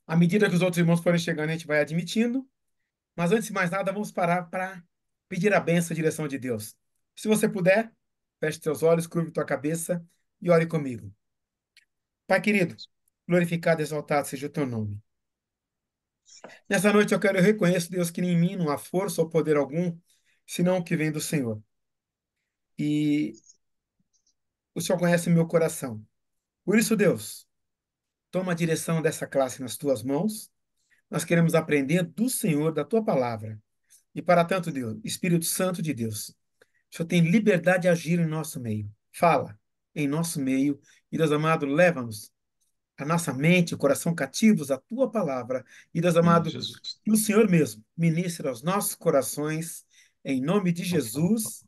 À medida que os outros irmãos forem chegando, a gente vai admitindo. Mas antes de mais nada, vamos parar para pedir a bênção e a direção de Deus. Se você puder, feche seus olhos, curve tua cabeça e ore comigo. Pai querido, glorificado e exaltado seja o teu nome. Nessa noite eu quero e reconheço, Deus, que em mim não há força ou poder algum, senão o que vem do Senhor. E o Senhor conhece meu coração. Por isso, Deus, toma a direção dessa classe nas tuas mãos. Nós queremos aprender do Senhor, da tua palavra. E para tanto, Deus, Espírito Santo de Deus, o Senhor tem liberdade de agir em nosso meio. Fala em nosso meio. E, Deus amado, leva-nos a nossa mente, o coração cativos à tua palavra. E, Deus Em amado, Jesus. que o Senhor mesmo ministre aos nossos corações, em nome de Jesus.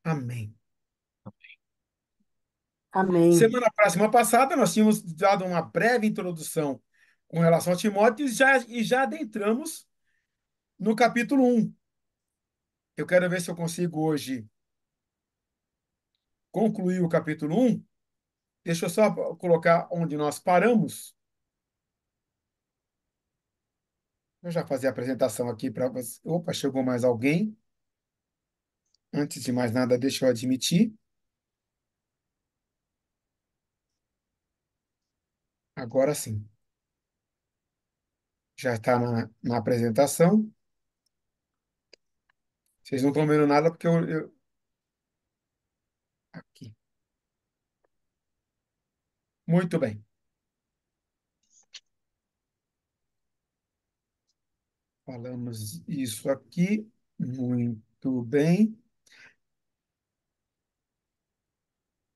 Amém. Amém. Semana passada, nós tínhamos dado uma breve introdução com relação a Timóteo e já adentramos no capítulo 1. Eu quero ver se eu consigo hoje concluir o capítulo 1. Deixa eu só colocar onde nós paramos. Eu já fazer a apresentação aqui para você. Opa, chegou mais alguém. Antes de mais nada, deixa eu admitir. Agora sim. Já está na apresentação. Vocês não estão vendo nada porque aqui. Muito bem. Falamos isso aqui. Muito bem.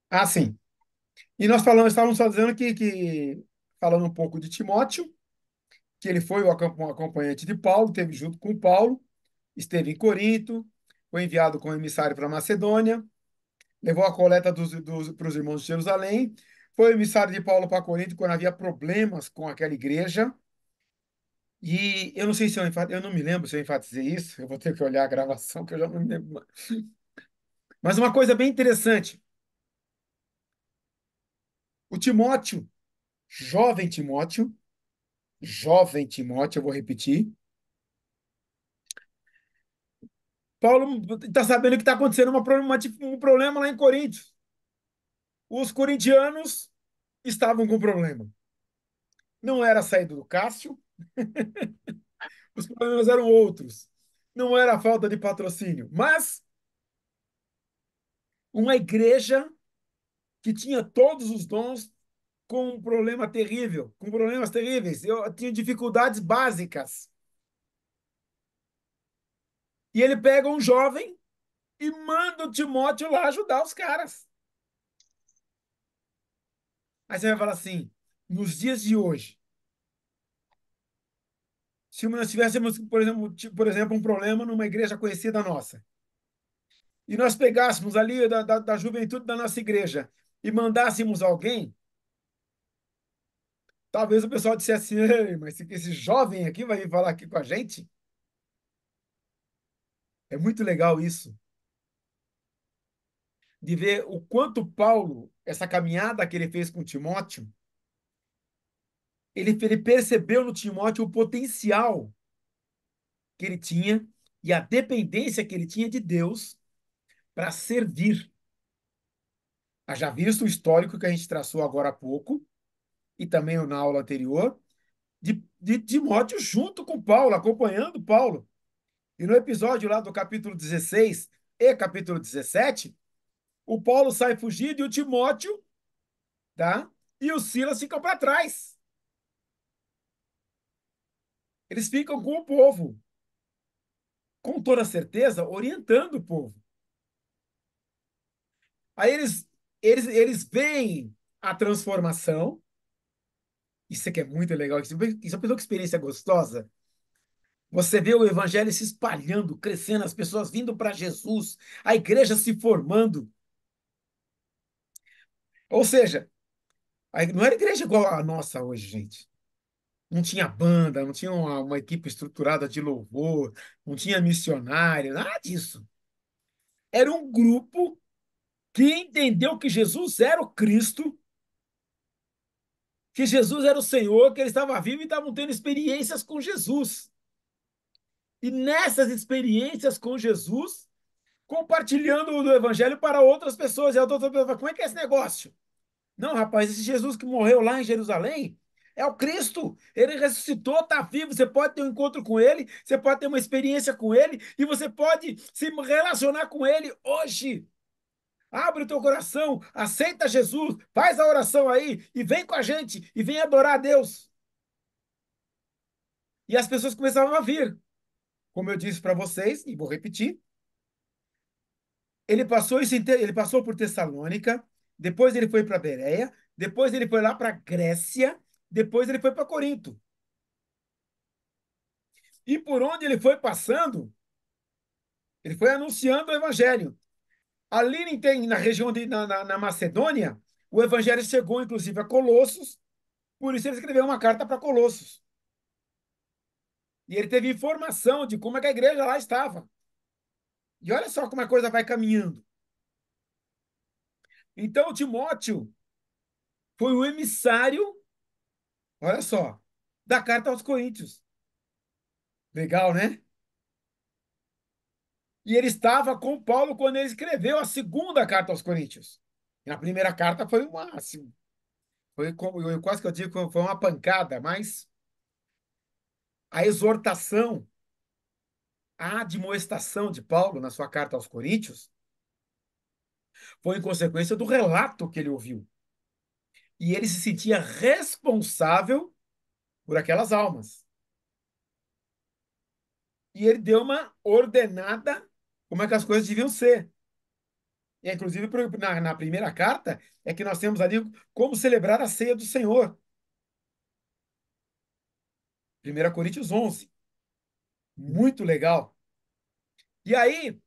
Ah, sim. E nós estávamos só dizendo falando um pouco de Timóteo, que ele foi o acompanhante de Paulo, esteve junto com Paulo, esteve em Corinto, foi enviado como emissário para Macedônia, levou a coleta para os irmãos de Jerusalém, foi emissário de Paulo para Corinto quando havia problemas com aquela igreja. E eu não sei se eu não me lembro se eu enfatizei isso, eu vou ter que olhar a gravação, que eu já não me lembro. Mas uma coisa bem interessante, o Timóteo, jovem Timóteo, eu vou repetir, Paulo está sabendo que está acontecendo um problema lá em Coríntios. Os corintianos estavam com problema. Não era a saída do Cássio, os problemas eram outros. Não era a falta de patrocínio, mas uma igreja que tinha todos os dons com um problema terrível, com problemas terríveis. Eu tinha dificuldades básicas. E ele pega um jovem e manda o Timóteo lá ajudar os caras. Aí você vai falar assim, nos dias de hoje, se nós tivéssemos, por exemplo, um problema numa igreja conhecida nossa, e nós pegássemos ali da juventude da nossa igreja e mandássemos alguém, talvez o pessoal dissesse, ei, mas esse jovem aqui vai vir falar aqui com a gente? É muito legal isso, de ver o quanto Paulo, essa caminhada que ele fez com Timóteo, ele percebeu no Timóteo o potencial que ele tinha e a dependência que ele tinha de Deus para servir. Já visto o histórico que a gente traçou agora há pouco, e também na aula anterior, de Timóteo junto com Paulo, acompanhando Paulo. E no episódio lá do capítulo 16 e capítulo 17, o Paulo sai fugido e o Timóteo, tá? E o Silas ficam para trás. Eles ficam com o povo, com toda certeza, orientando o povo. Aí eles veem a transformação. Isso aqui é muito legal. Isso é uma experiência gostosa. Você vê o evangelho se espalhando, crescendo, as pessoas vindo para Jesus, a igreja se formando. Ou seja, não era igreja igual a nossa hoje, gente. Não tinha banda, não tinha uma equipe estruturada de louvor, não tinha missionário, nada disso. Era um grupo que entendeu que Jesus era o Cristo, que Jesus era o Senhor, que ele estava vivo e estavam tendo experiências com Jesus. E nessas experiências com Jesus, compartilhando o evangelho para outras pessoas. E a outra pessoa fala, como é que é esse negócio? Não, rapaz, esse Jesus que morreu lá em Jerusalém é o Cristo. Ele ressuscitou, está vivo. Você pode ter um encontro com ele, você pode ter uma experiência com ele e você pode se relacionar com ele hoje. Abre o teu coração, aceita Jesus, faz a oração aí e vem com a gente e vem adorar a Deus. E as pessoas começavam a vir. Como eu disse para vocês, e vou repetir, ele passou por Tessalônica, depois ele foi para Bereia, depois ele foi lá para Grécia, depois ele foi para Corinto. E por onde ele foi passando, ele foi anunciando o evangelho. Ali na região na Macedônia, o evangelho chegou inclusive a Colossos, por isso ele escreveu uma carta para Colossos. E ele teve informação de como é que a igreja lá estava. E olha só como a coisa vai caminhando. Então, Timóteo foi o emissário, olha só, da carta aos Coríntios. Legal, né? E ele estava com Paulo quando ele escreveu a segunda carta aos Coríntios. E a primeira carta foi uma, assim, foi como eu quase que eu digo, foi uma pancada, mas a exortação, a admoestação de Paulo na sua carta aos Coríntios foi em consequência do relato que ele ouviu. E ele se sentia responsável por aquelas almas. E ele deu uma ordenada como é que as coisas deviam ser. E, inclusive, na primeira carta, é que nós temos ali como celebrar a ceia do Senhor. 1 Coríntios 11. Muito legal. E aí,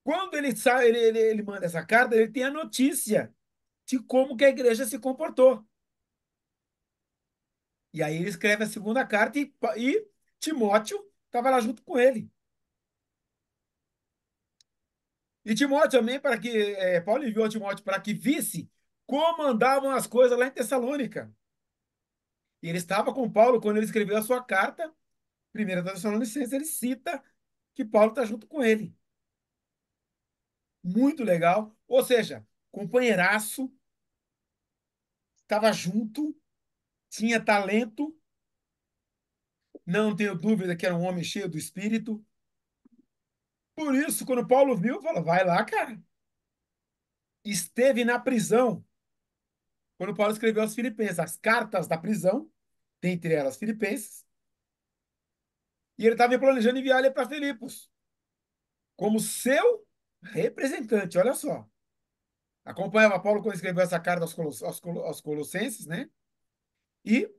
quando ele sai, ele manda essa carta, ele tem a notícia de como que a igreja se comportou. E aí ele escreve a segunda carta e Timóteo estava lá junto com ele. E Timóteo também, Paulo enviou a Timóteo para que visse como andavam as coisas lá em Tessalônica. E ele estava com Paulo quando ele escreveu a sua carta, 1 Tessalonicenses, ele cita que Paulo está junto com ele. Muito legal. Ou seja, companheiraço, estava junto, tinha talento, não tenho dúvida que era um homem cheio do espírito. Por isso, quando Paulo viu, falou: vai lá, cara. Esteve na prisão. Quando Paulo escreveu aos Filipenses, as cartas da prisão, dentre elas Filipenses, e ele estava planejando enviar ele para Filipos, como seu representante. Olha só. Acompanhava Paulo quando escreveu essa carta aos Colossenses, né? E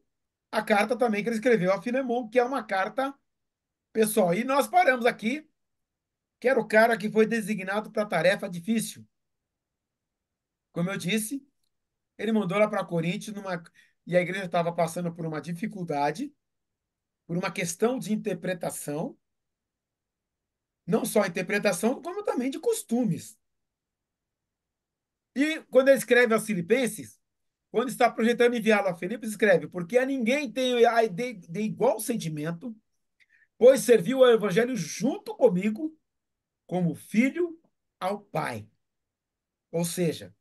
a carta também que ele escreveu a Filemon, que é uma carta pessoal. E nós paramos aqui, que era o cara que foi designado para a tarefa difícil. Como eu disse, ele mandou lá para Coríntios, e a igreja estava passando por uma dificuldade, por uma questão de interpretação, não só interpretação, como também de costumes. E quando ele escreve aos Filipenses, quando está projetando enviá-lo a Filipos, escreve: porque a ninguém tem de igual sentimento, pois serviu ao evangelho junto comigo, como filho ao Pai. Ou seja,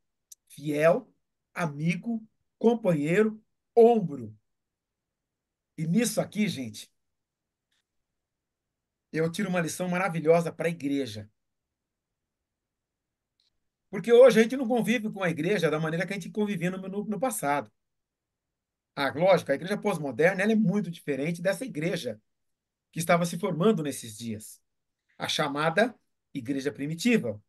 fiel, amigo, companheiro, ombro. E nisso aqui, gente, eu tiro uma lição maravilhosa para a igreja. Porque hoje a gente não convive com a igreja da maneira que a gente convivia no passado. Ah, lógico, a igreja pós-moderna ela é muito diferente dessa igreja que estava se formando nesses dias. A chamada igreja primitiva.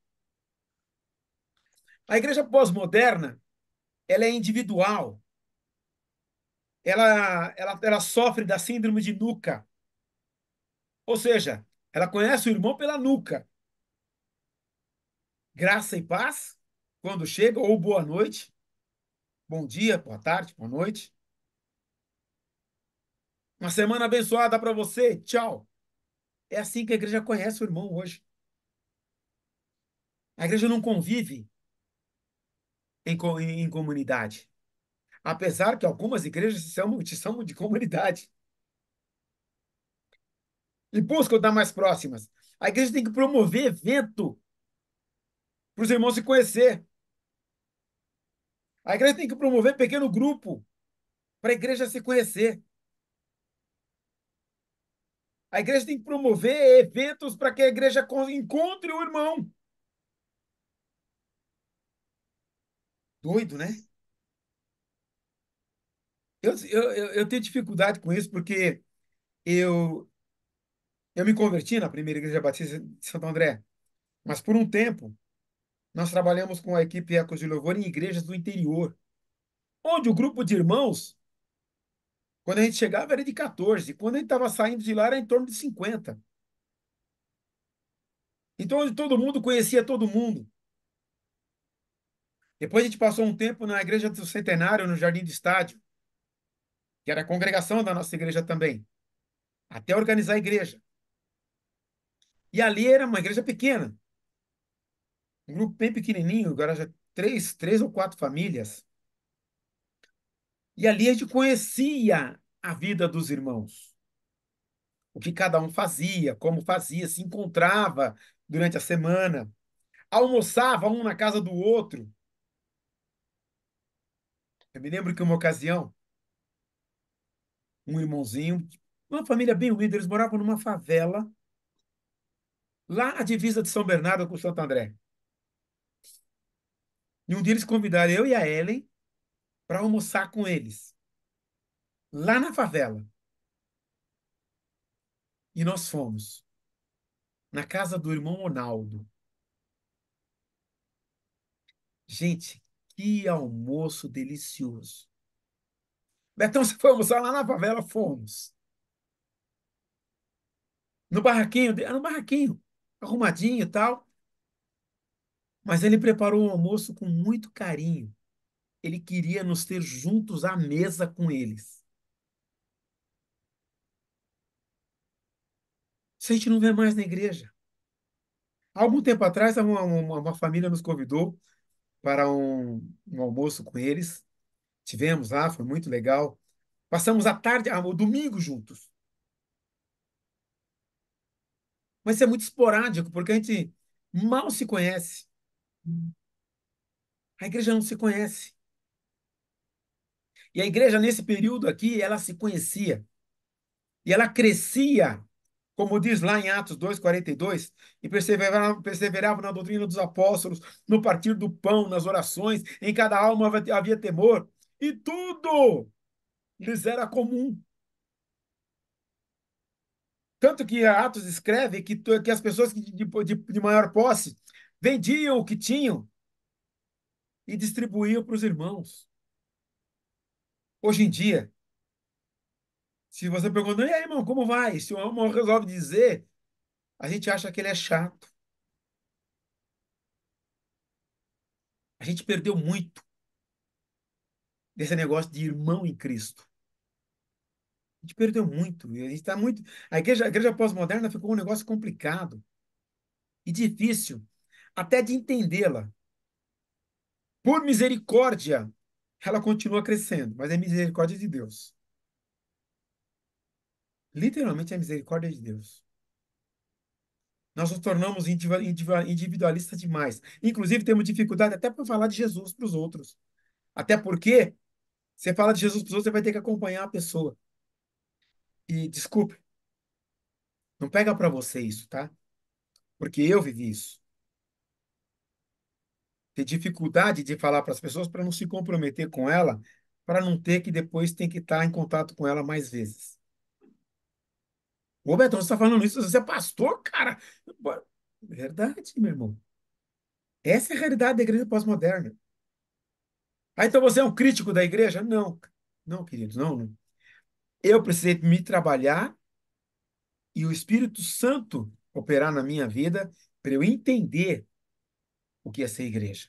A igreja pós-moderna, ela é individual. Ela sofre da síndrome de nuca. Ou seja, ela conhece o irmão pela nuca. Graça e paz, quando chega, ou boa noite, bom dia, boa tarde, boa noite. Uma semana abençoada para você, tchau. É assim que a igreja conhece o irmão hoje. A igreja não convive em comunidade. Apesar que algumas igrejas se chamam de comunidade e buscam dar mais próximas. A igreja tem que promover evento para os irmãos se conhecer. A igreja tem que promover pequeno grupo para a igreja se conhecer. A igreja tem que promover eventos para que a igreja encontre o irmão. Doido, né? Eu tenho dificuldade com isso porque eu, eu me converti na primeira igreja batista de Santo André, mas por um tempo nós trabalhamos com a equipe Ecos de Louvor em igrejas do interior, onde o grupo de irmãos, quando a gente chegava, era de 14, quando a gente estava saindo de lá era em torno de 50. Então, onde todo mundo conhecia todo mundo. Depois a gente passou um tempo na igreja do Centenário, no Jardim do Estádio, que era a congregação da nossa igreja também, até organizar a igreja. E ali era uma igreja pequena, um grupo bem pequenininho, agora já três ou quatro famílias. E ali a gente conhecia a vida dos irmãos, o que cada um fazia, como fazia, se encontrava durante a semana, almoçava um na casa do outro. Eu me lembro que uma ocasião, um irmãozinho, uma família bem humilde, eles moravam numa favela, lá à divisa de São Bernardo com Santo André. E um dia eles convidaram eu e a Ellen para almoçar com eles, lá na favela. E nós fomos na casa do irmão Ronaldo. Gente, que almoço delicioso. Betão, você foi almoçar lá na favela? Fomos. No barraquinho, no barraquinho, arrumadinho e tal. Mas ele preparou o almoço com muito carinho. Ele queria nos ter juntos à mesa com eles. Isso a gente não vê mais na igreja. Há algum tempo atrás, uma família nos convidou para um almoço com eles. Tivemos lá, foi muito legal. Passamos a tarde, o domingo juntos. Mas isso é muito esporádico, porque a gente mal se conhece. A igreja não se conhece. E a igreja, nesse período aqui, ela se conhecia. E ela crescia, como diz lá em Atos 2:42, e perseverava na doutrina dos apóstolos, no partir do pão, nas orações, em cada alma havia temor. E tudo lhes era comum. Tanto que Atos escreve que as pessoas de maior posse vendiam o que tinham e distribuíam para os irmãos. Hoje em dia, se você pergunta, e aí, irmão, como vai? Se o irmão resolve dizer, a gente acha que ele é chato. A gente perdeu muito desse negócio de irmão em Cristo. A gente perdeu muito. E a gente está muito. A igreja pós-moderna ficou um negócio complicado e difícil até de entendê-la. Por misericórdia, ela continua crescendo, mas é misericórdia de Deus. Literalmente é misericórdia de Deus. Nós nos tornamos individualistas demais. Inclusive, temos dificuldade até para falar de Jesus para os outros. Até porque você fala de Jesus para os outros, você vai ter que acompanhar a pessoa. E desculpe, não pega para você isso, tá? Porque eu vivi isso. Ter dificuldade de falar para as pessoas para não se comprometer com ela, para não ter que depois ter que estar em contato com ela mais vezes. Ô, Betão, você está falando isso? Você é pastor, cara? Pô, verdade, meu irmão. Essa é a realidade da igreja pós-moderna. Ah, então você é um crítico da igreja? Não, não, queridos, não, não. Eu precisei me trabalhar e o Espírito Santo operar na minha vida para eu entender o que é ser igreja.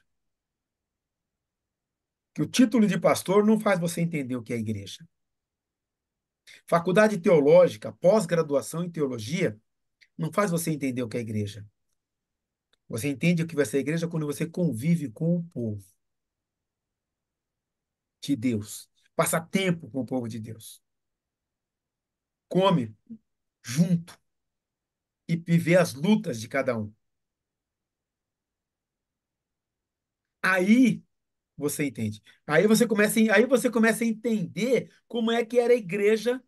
Que o título de pastor não faz você entender o que é igreja. Faculdade teológica, pós-graduação em teologia, não faz você entender o que é igreja. Você entende o que vai ser igreja quando você convive com o povo. de Deus. Passa tempo com o povo de Deus. Come junto e vê as lutas de cada um. Aí você entende. Aí você começa a entender como é que era a igreja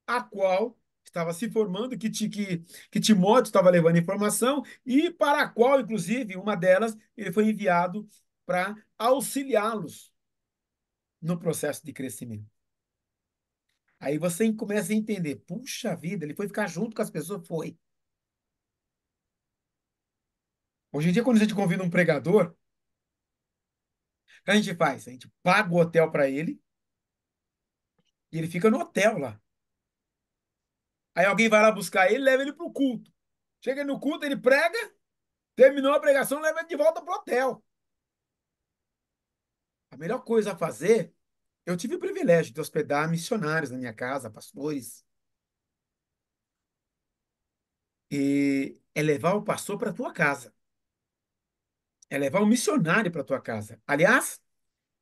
a qual estava se formando, que Timóteo estava levando informação e para a qual, inclusive, uma delas, ele foi enviado para auxiliá-los no processo de crescimento. Aí você começa a entender, puxa vida, ele foi ficar junto com as pessoas, foi. Hoje em dia, quando a gente convida um pregador, o que a gente faz? A gente paga o hotel para ele e ele fica no hotel lá. Aí alguém vai lá buscar ele, leva ele para o culto. Chega no culto, ele prega, terminou a pregação, leva ele de volta para o hotel. A melhor coisa a fazer, eu tive o privilégio de hospedar missionários na minha casa, pastores, e é levar o pastor para tua casa, é levar um missionário para tua casa. Aliás,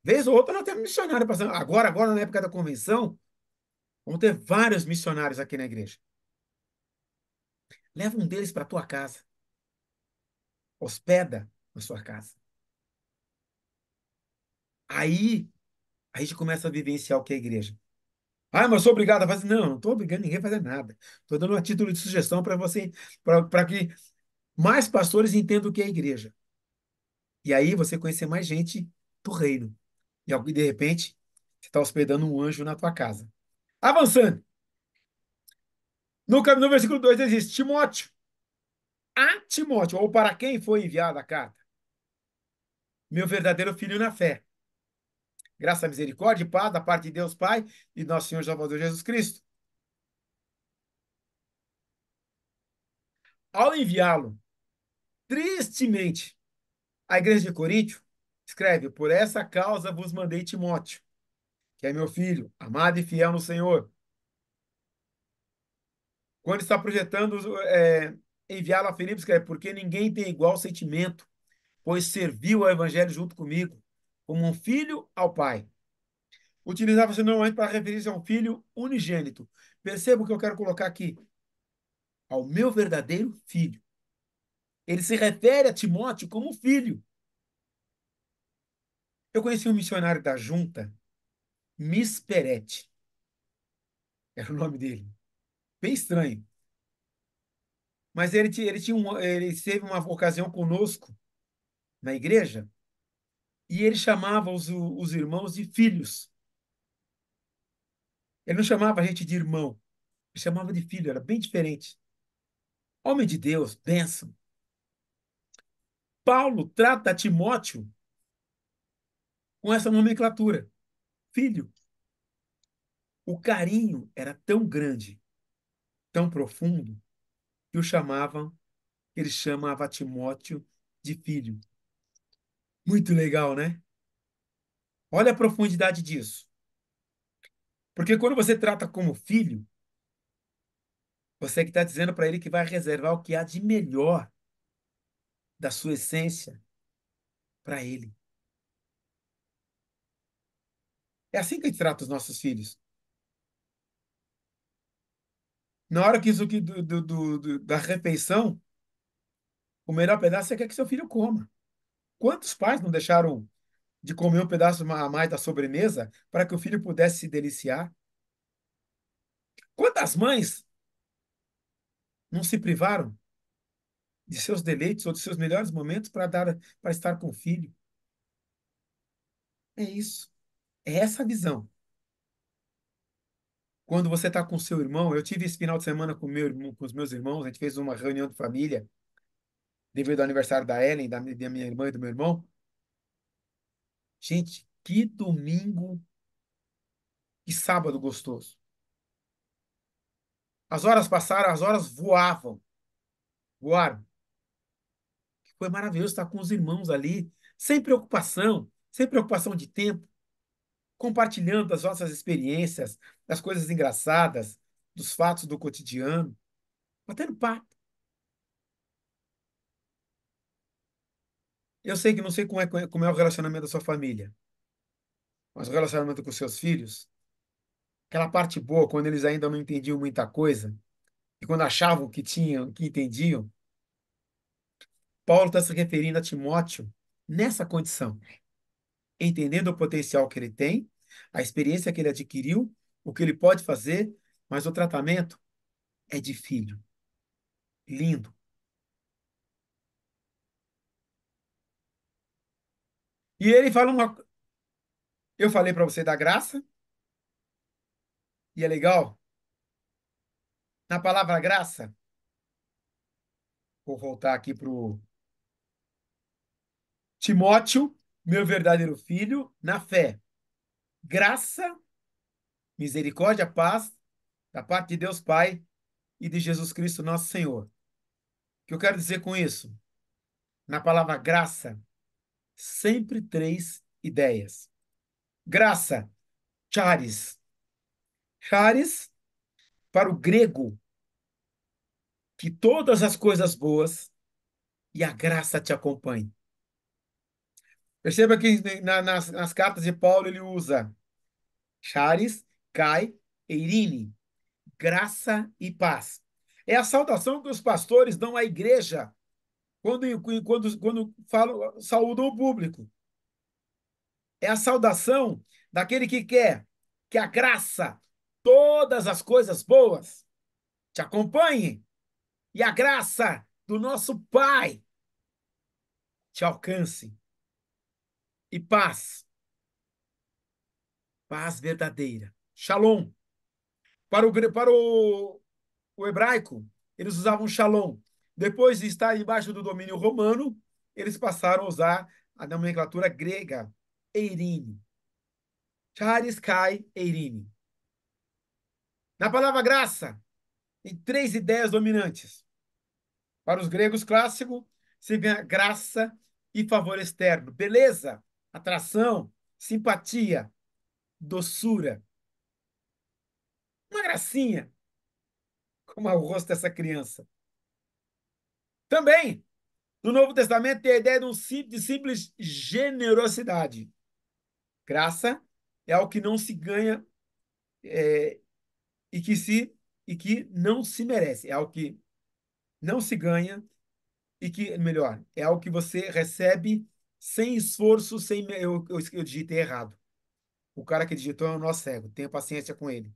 vez ou outra nós temos missionário passando. Agora, na época da convenção, vamos ter vários missionários aqui na igreja. Leva um deles para tua casa, hospeda na sua casa. Aí, a gente começa a vivenciar o que é a igreja. Ah, mas eu sou obrigado a fazer. Não, não estou obrigando ninguém a fazer nada. Estou dando um título de sugestão para você, para que mais pastores entendam o que é a igreja. E aí você conhecer mais gente do reino. E de repente, você está hospedando um anjo na tua casa. Avançando. No versículo 2 diz: Timóteo, a Timóteo, ou para quem foi enviada a carta, meu verdadeiro filho na fé. Graça, misericórdia e paz da parte de Deus Pai e nosso Senhor Salvador Jesus Cristo. Ao enviá-lo, tristemente, à igreja de Coríntio, escreve: Por essa causa vos mandei Timóteo, que é meu filho, amado e fiel no Senhor. Quando está projetando enviá-lo a Filipos, escreve: Porque ninguém tem igual sentimento, pois serviu ao evangelho junto comigo, como um filho ao pai. Utilizava-se normalmente para referir-se a um filho unigênito. Perceba o que eu quero colocar aqui. Ao meu verdadeiro filho. Ele se refere a Timóteo como filho. Eu conheci um missionário da junta, Miss Peretti, era o nome dele. Bem estranho. Mas ele teve uma ocasião conosco na igreja e ele chamava os irmãos de filhos. Ele não chamava a gente de irmão, ele chamava de filho, era bem diferente. Homem de Deus, bênção. Paulo trata Timóteo com essa nomenclatura, filho. O carinho era tão grande, tão profundo, que ele chamava Timóteo de filho. Muito legal, né? Olha a profundidade disso. Porque quando você trata como filho, você que está dizendo para ele que vai reservar o que há de melhor da sua essência para ele. É assim que a gente trata os nossos filhos. Na hora que isso aqui da refeição, o melhor pedaço você quer que seu filho coma. Quantos pais não deixaram de comer um pedaço a mais da sobremesa para que o filho pudesse se deliciar? Quantas mães não se privaram de seus deleites ou de seus melhores momentos para estar com o filho? É isso. É essa a visão. Quando você está com seu irmão, eu tive esse final de semana com os meus irmãos, a gente fez uma reunião de família devido ao aniversário da Ellen, da minha irmã e do meu irmão. Gente, que domingo e sábado gostoso. As horas passaram, as horas voaram. Foi maravilhoso estar com os irmãos ali, sem preocupação de tempo, compartilhando das nossas experiências, das coisas engraçadas, dos fatos do cotidiano, batendo papo. Eu sei que não sei como é o relacionamento da sua família, mas o relacionamento com seus filhos, aquela parte boa, quando eles ainda não entendiam muita coisa, e quando achavam que tinham, que entendiam, Paulo está se referindo a Timóteo nessa condição, entendendo o potencial que ele tem, a experiência que ele adquiriu, o que ele pode fazer, mas o tratamento é de filho. Lindo. E ele fala uma. Eu falei para você da graça, e é legal. Na palavra graça, vou voltar aqui para o Timóteo, meu verdadeiro filho, na fé. Graça, misericórdia, paz, da parte de Deus Pai e de Jesus Cristo, nosso Senhor. O que eu quero dizer com isso? Na palavra graça, sempre três ideias. Graça, charis. Charis, para o grego, que todas as coisas boas e a graça te acompanhem. Perceba que nas cartas de Paulo ele usa charis, kai, eirine, graça e paz. É a saudação que os pastores dão à igreja quando falam, saúdam o público. É a saudação daquele que quer que a graça, todas as coisas boas, te acompanhem e a graça do nosso Pai te alcance. E paz, paz verdadeira. Shalom. Para o hebraico, eles usavam shalom. Depois de estar embaixo do domínio romano, eles passaram a usar a nomenclatura grega, eirine. Charis kai eirine. Na palavra graça, tem três ideias dominantes. Para os gregos clássicos, significa graça e favor externo. Beleza, atração, simpatia, doçura. Uma gracinha, como é o rosto dessa criança. Também, no Novo Testamento, tem a ideia de simples generosidade. Graça é algo que não se ganha é, e e que não se merece. É algo que não se ganha e que, melhor, é algo que você recebe sem esforço, sem. Eu digitei errado. O cara que digitou é o nosso cego. Tenha paciência com ele.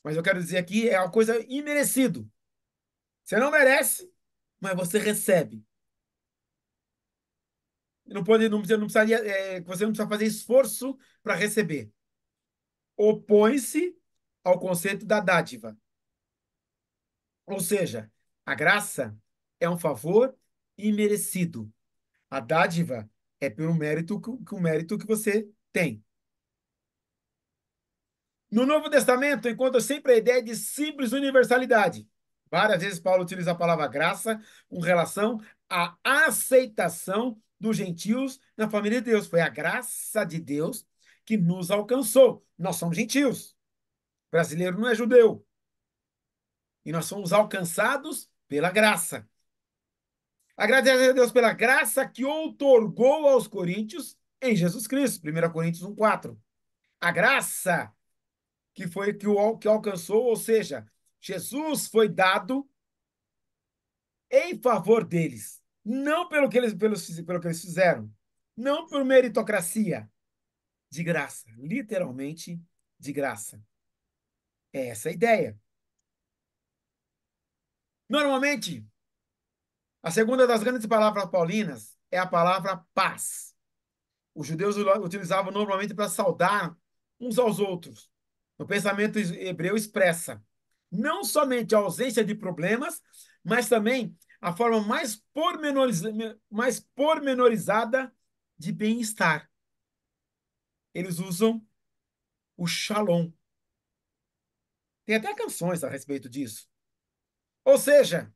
Mas eu quero dizer aqui, é uma coisa imerecido. Você não merece, mas você recebe. Não pode, não, você não precisaria, você não precisa fazer esforço para receber. Opõe-se ao conceito da dádiva. Ou seja, a graça é um favor imerecido. A dádiva é pelo mérito o mérito que você tem. No Novo Testamento, encontra sempre a ideia de simples universalidade. Várias vezes Paulo utiliza a palavra graça com relação à aceitação dos gentios na família de Deus. Foi a graça de Deus que nos alcançou. Nós somos gentios. O brasileiro não é judeu. E nós somos alcançados pela graça. Agradecer a Deus pela graça que outorgou aos coríntios em Jesus Cristo. 1 Coríntios 1:4. A graça que alcançou, ou seja, Jesus foi dado em favor deles, não pelo que eles fizeram, não por meritocracia, de graça, literalmente de graça. É essa a ideia. Normalmente, a segunda das grandes palavras paulinas é a palavra paz. Os judeus utilizavam normalmente para saudar uns aos outros. O pensamento hebreu expressa não somente a ausência de problemas, mas também a forma mais pormenorizada de bem-estar. Eles usam o shalom. Tem até canções a respeito disso. Ou seja,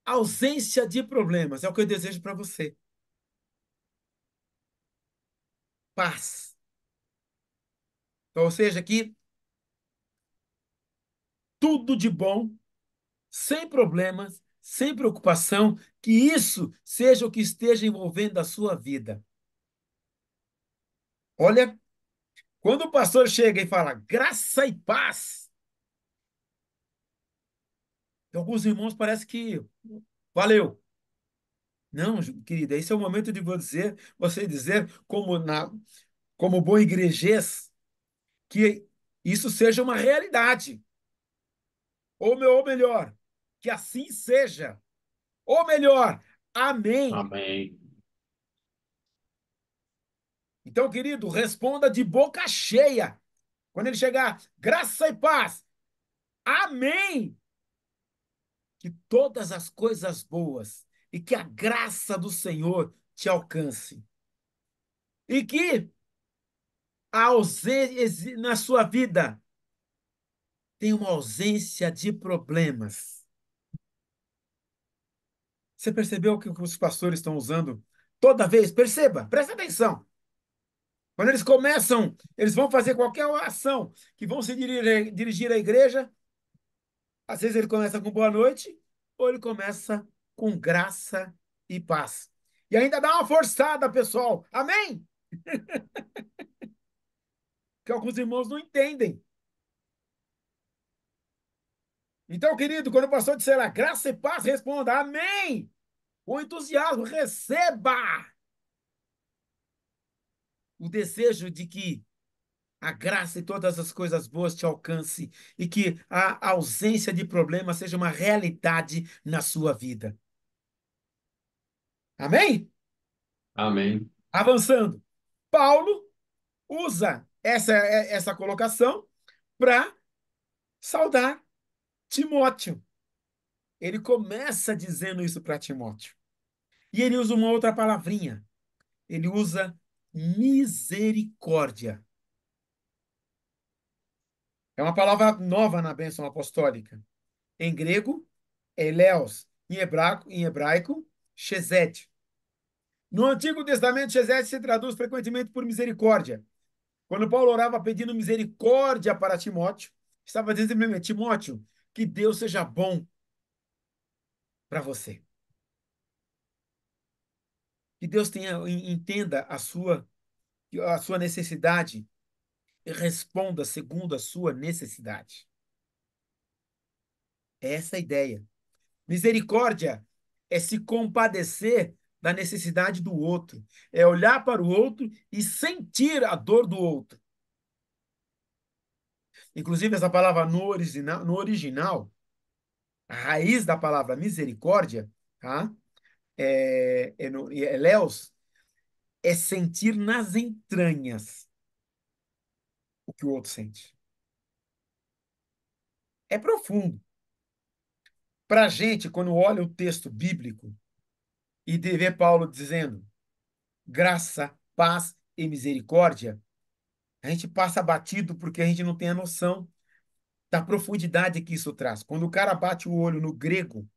ausência de problemas é o que eu desejo para você. Paz. Então, ou seja, que tudo de bom, sem problemas, sem preocupação, que isso seja o que esteja envolvendo a sua vida. Olha, quando o pastor chega e fala graça e paz, alguns irmãos parece que valeu. Não, querida, esse é o momento de você dizer, como bom igrejês, que isso seja uma realidade. Ou melhor, que assim seja. Ou melhor, amém. Amém. Então, querido, responda de boca cheia. Quando ele chegar, graça e paz. Amém. Que todas as coisas boas e que a graça do Senhor te alcance. E que a ausência na sua vida tem uma ausência de problemas. Você percebeu o que os pastores estão usando toda vez? Perceba, presta atenção. Quando eles começam, eles vão fazer qualquer ação que vão se dirigir à igreja. Às vezes ele começa com boa noite, ou ele começa com graça e paz. E ainda dá uma forçada, pessoal. Amém? Que alguns irmãos não entendem. Então, querido, quando o pastor disser lá, graça e paz, responda, amém. Com entusiasmo, receba o desejo de que a graça e todas as coisas boas te alcance e que a ausência de problemas seja uma realidade na sua vida. Amém? Amém. Avançando. Paulo usa essa colocação para saudar Timóteo. Ele começa dizendo isso para Timóteo. E ele usa uma outra palavrinha. Ele usa misericórdia. É uma palavra nova na bênção apostólica. Em grego, eleos. Em hebraico, chesed. No Antigo Testamento, chesed se traduz frequentemente por misericórdia. Quando Paulo orava pedindo misericórdia para Timóteo, estava dizendo simplesmente, Timóteo, que Deus seja bom para você. Que Deus entenda a sua necessidade e responda segundo a sua necessidade. É essa a ideia. Misericórdia é se compadecer da necessidade do outro, é olhar para o outro e sentir a dor do outro. Inclusive, essa palavra no original, a raiz da palavra misericórdia, tá? Leos, é sentir nas entranhas o que o outro sente. É profundo. Para a gente, quando olha o texto bíblico e vê Paulo dizendo graça, paz e misericórdia, a gente passa batido porque a gente não tem a noção da profundidade que isso traz. Quando o cara bate o olho no grego,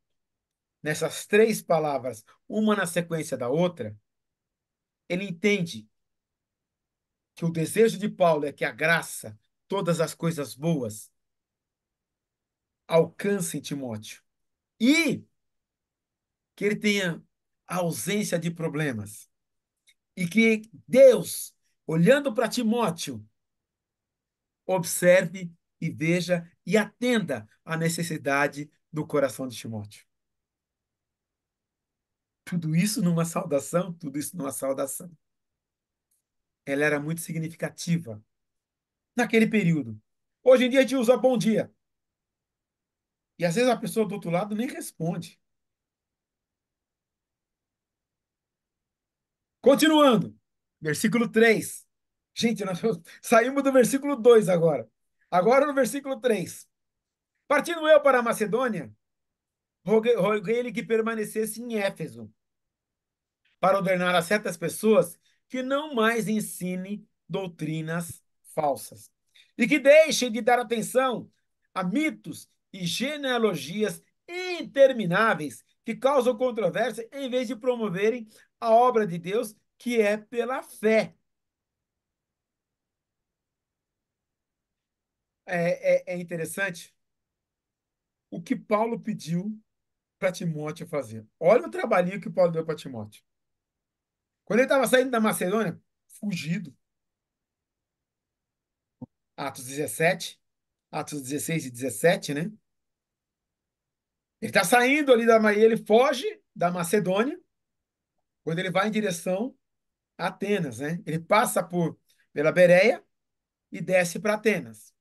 nessas três palavras, uma na sequência da outra, ele entende que o desejo de Paulo é que a graça, todas as coisas boas, alcancem Timóteo e que ele tenha ausência de problemas. E que Deus, olhando para Timóteo, observe e veja e atenda à necessidade do coração de Timóteo. Tudo isso numa saudação, tudo isso numa saudação. Ela era muito significativa naquele período. Hoje em dia a gente usa bom dia. E às vezes a pessoa do outro lado nem responde. Continuando, versículo 3. Gente, nós saímos do versículo 2 agora. Agora no versículo 3. Partindo eu para a Macedônia, roguei-lhe que permanecesse em Éfeso, para ordenar a certas pessoas que não mais ensine doutrinas falsas, e que deixem de dar atenção a mitos e genealogias intermináveis que causam controvérsia, em vez de promoverem a obra de Deus, que é pela fé. É interessante o que Paulo pediu para Timóteo fazer. Olha o trabalhinho que Paulo deu para Timóteo. Quando ele estava saindo da Macedônia, fugido. Atos 17, Atos 16 e 17, né? Ele está saindo ali ele foge da Macedônia, quando ele vai em direção a Atenas, né? Ele passa pela Bereia e desce para Atenas.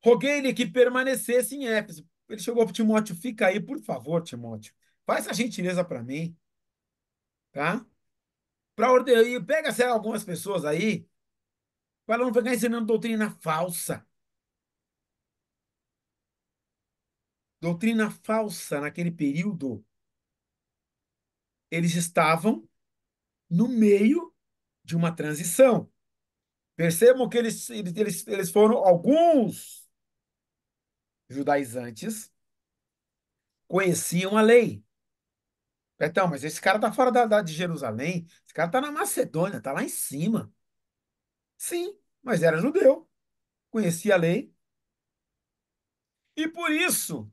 Roguei-lhe que permanecesse em Éfeso. Ele chegou para Timóteo, fica aí, por favor, Timóteo. Faz essa gentileza para mim, tá? Para ordenar, pega, sei lá, algumas pessoas aí, para não ficar ensinando doutrina falsa. Doutrina falsa naquele período, eles estavam no meio de uma transição. Percebam que eles foram alguns judaizantes conheciam a lei. Então, mas esse cara tá fora de Jerusalém, esse cara tá na Macedônia, tá lá em cima. Sim, mas era judeu, conhecia a lei, e por isso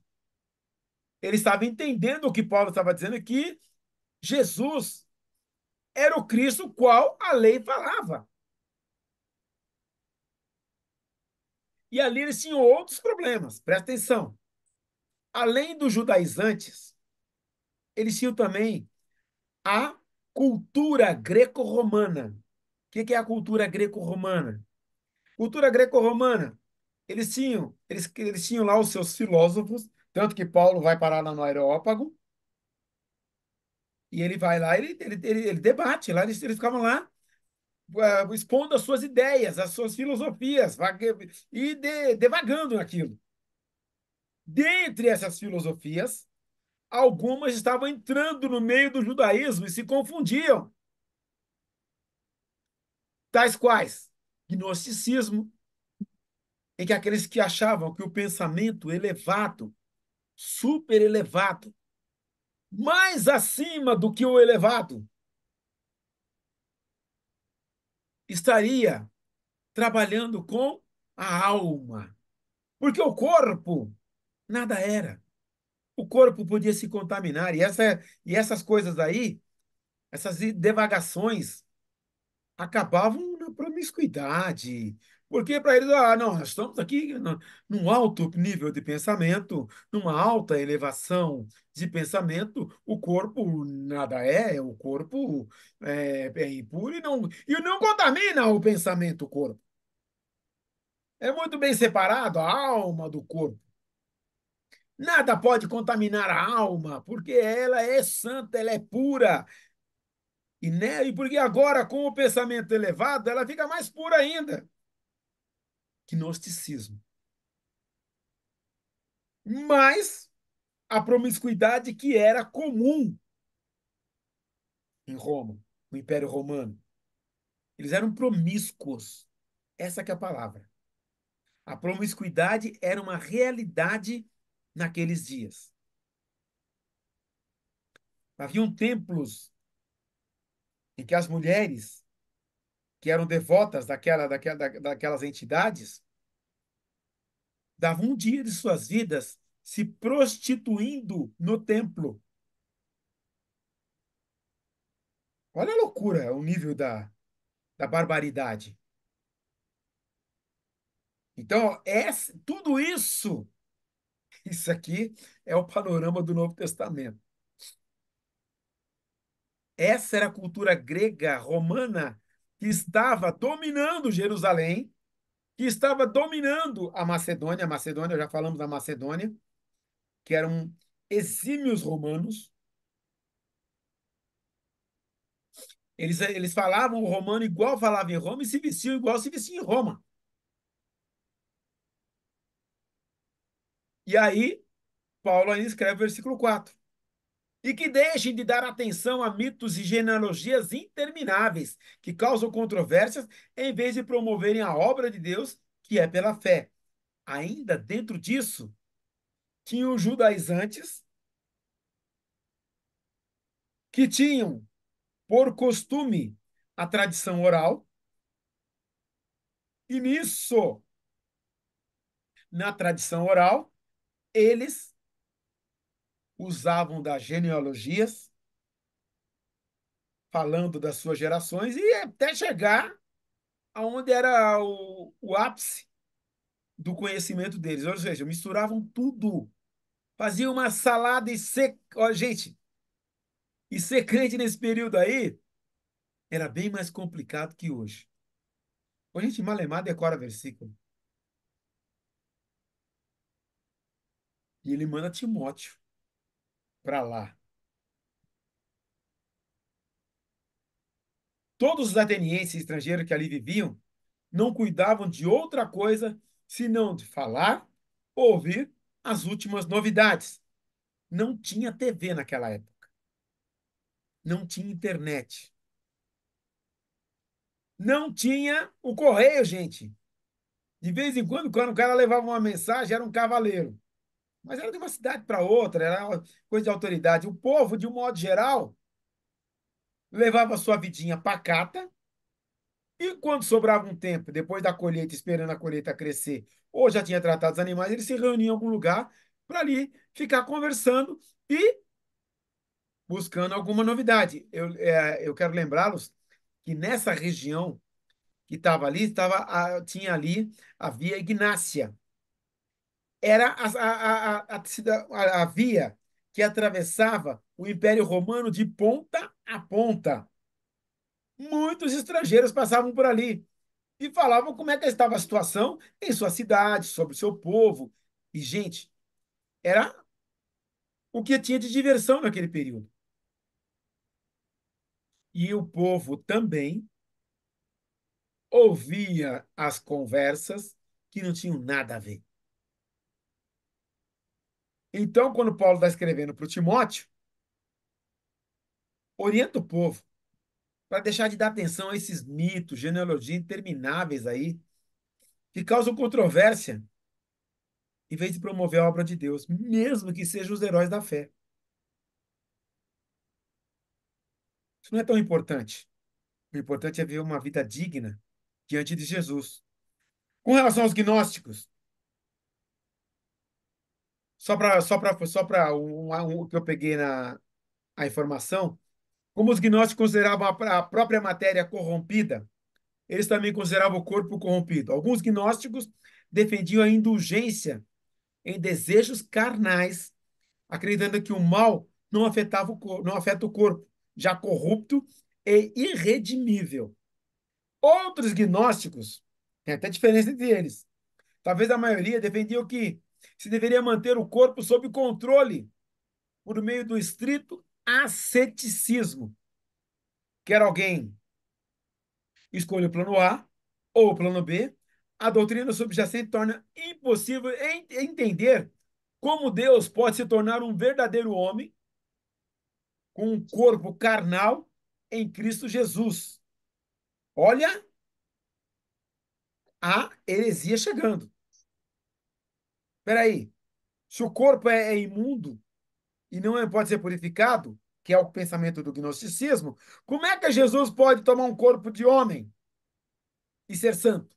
ele estava entendendo o que Paulo estava dizendo, que Jesus era o Cristo qual a lei falava. E ali eles tinham outros problemas, presta atenção. Além dos judaizantes, eles tinham também a cultura greco-romana. O que é a cultura greco-romana? Cultura greco-romana, eles tinham lá os seus filósofos, tanto que Paulo vai parar lá no Areópago, e ele vai lá, ele debate lá, eles ficavam lá expondo as suas ideias, as suas filosofias, devagando naquilo. Dentre essas filosofias, algumas estavam entrando no meio do judaísmo e se confundiam, tais quais gnosticismo, em que aqueles que achavam que o pensamento elevado, super elevado, mais acima do que o elevado, estaria trabalhando com a alma. Porque o corpo nada era. O corpo podia se contaminar. E essas coisas aí, essas devagações, acabavam na promiscuidade. Porque para eles, não, nós estamos aqui num alto nível de pensamento, numa alta elevação de pensamento, o corpo nada é, o corpo é impuro e não contamina o pensamento, o corpo. É muito bem separado a alma do corpo. Nada pode contaminar a alma, porque ela é santa, ela é pura. E porque agora, com o pensamento elevado, ela fica mais pura ainda. Gnosticismo. Mas a promiscuidade que era comum em Roma, no Império Romano. Eles eram promíscuos. Essa que é a palavra. A promiscuidade era uma realidade naqueles dias. Haviam templos em que as mulheres que eram devotas daquelas entidades davam um dia de suas vidas se prostituindo no templo. Olha a loucura, o nível da barbaridade. Então, tudo isso, isso aqui é o panorama do Novo Testamento. Essa era a cultura grega, romana, que estava dominando Jerusalém, que estava dominando a Macedônia. A Macedônia, já falamos da Macedônia, que eram exímios romanos. Eles falavam o romano igual falavam em Roma e se vestiam igual se vestiam em Roma. E aí, Paulo ainda escreve o versículo 4. E que deixem de dar atenção a mitos e genealogias intermináveis, que causam controvérsias, em vez de promoverem a obra de Deus, que é pela fé. Ainda dentro disso, tinham os judaizantes que tinham por costume a tradição oral, e nisso, na tradição oral, eles usavam das genealogias, falando das suas gerações, e até chegar aonde era o ápice do conhecimento deles. Ou seja, misturavam tudo. Faziam uma salada e ser. Ó, gente, e ser crente nesse período aí era bem mais complicado que hoje. Hoje a gente malemar decora versículo. E ele manda Timóteo para lá. Todos os atenienses estrangeiros que ali viviam não cuidavam de outra coisa senão de falar, ouvir as últimas novidades. Não tinha TV naquela época. Não tinha internet. Não tinha o correio, gente. De vez em quando, quando o cara levava uma mensagem, era um cavaleiro. Mas era de uma cidade para outra, era coisa de autoridade. O povo, de um modo geral, levava sua vidinha pacata e quando sobrava um tempo, depois da colheita, esperando a colheita crescer, ou já tinha tratado os animais, eles se reuniam em algum lugar para ali ficar conversando e buscando alguma novidade. Eu quero lembrá-los que nessa região que estava ali, tinha ali a Via Ignácia. Era a via que atravessava o Império Romano de ponta a ponta. Muitos estrangeiros passavam por ali e falavam como é que estava a situação em sua cidade, sobre o seu povo. E, gente, era o que tinha de diversão naquele período. E o povo também ouvia as conversas que não tinham nada a ver. Então, quando Paulo está escrevendo para o Timóteo, orienta o povo para deixar de dar atenção a esses mitos, genealogias intermináveis aí, que causam controvérsia, em vez de promover a obra de Deus, mesmo que sejam os heróis da fé. Isso não é tão importante. O importante é viver uma vida digna diante de Jesus. Com relação aos gnósticos, só para o que eu peguei na a informação, como os gnósticos consideravam a própria matéria corrompida, eles também consideravam o corpo corrompido. Alguns gnósticos defendiam a indulgência em desejos carnais, acreditando que o mal não afeta o corpo, já corrupto e irredimível. Outros gnósticos, tem até diferença entre eles, talvez a maioria defendiam que se deveria manter o corpo sob controle por meio do estrito asceticismo. Quer alguém escolha o plano A ou o plano B, a doutrina subjacente torna impossível entender como Deus pode se tornar um verdadeiro homem com um corpo carnal em Cristo Jesus. Olha a heresia chegando. Espera aí, se o corpo é imundo e pode ser purificado, que é o pensamento do gnosticismo, como é que Jesus pode tomar um corpo de homem e ser santo?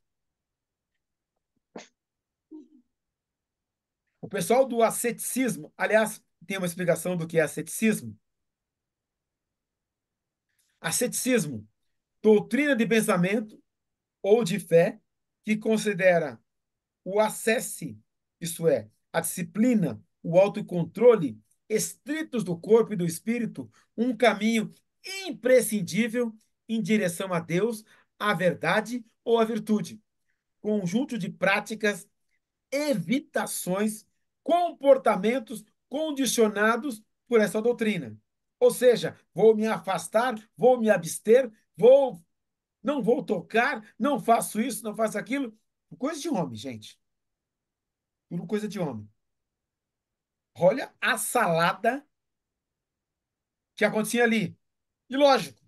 O pessoal do asceticismo, aliás, tem uma explicação do que é asceticismo. Asceticismo, doutrina de pensamento ou de fé que considera o ascese, isto é, a disciplina, o autocontrole estritos do corpo e do espírito, um caminho imprescindível em direção a Deus, à verdade ou à virtude. Conjunto de práticas, evitações, comportamentos condicionados por essa doutrina. Ou seja, vou me afastar, vou me abster, não vou tocar, não faço isso, não faço aquilo. Coisa de homem, gente. Tudo coisa de homem. Olha a salada que acontecia ali. E lógico,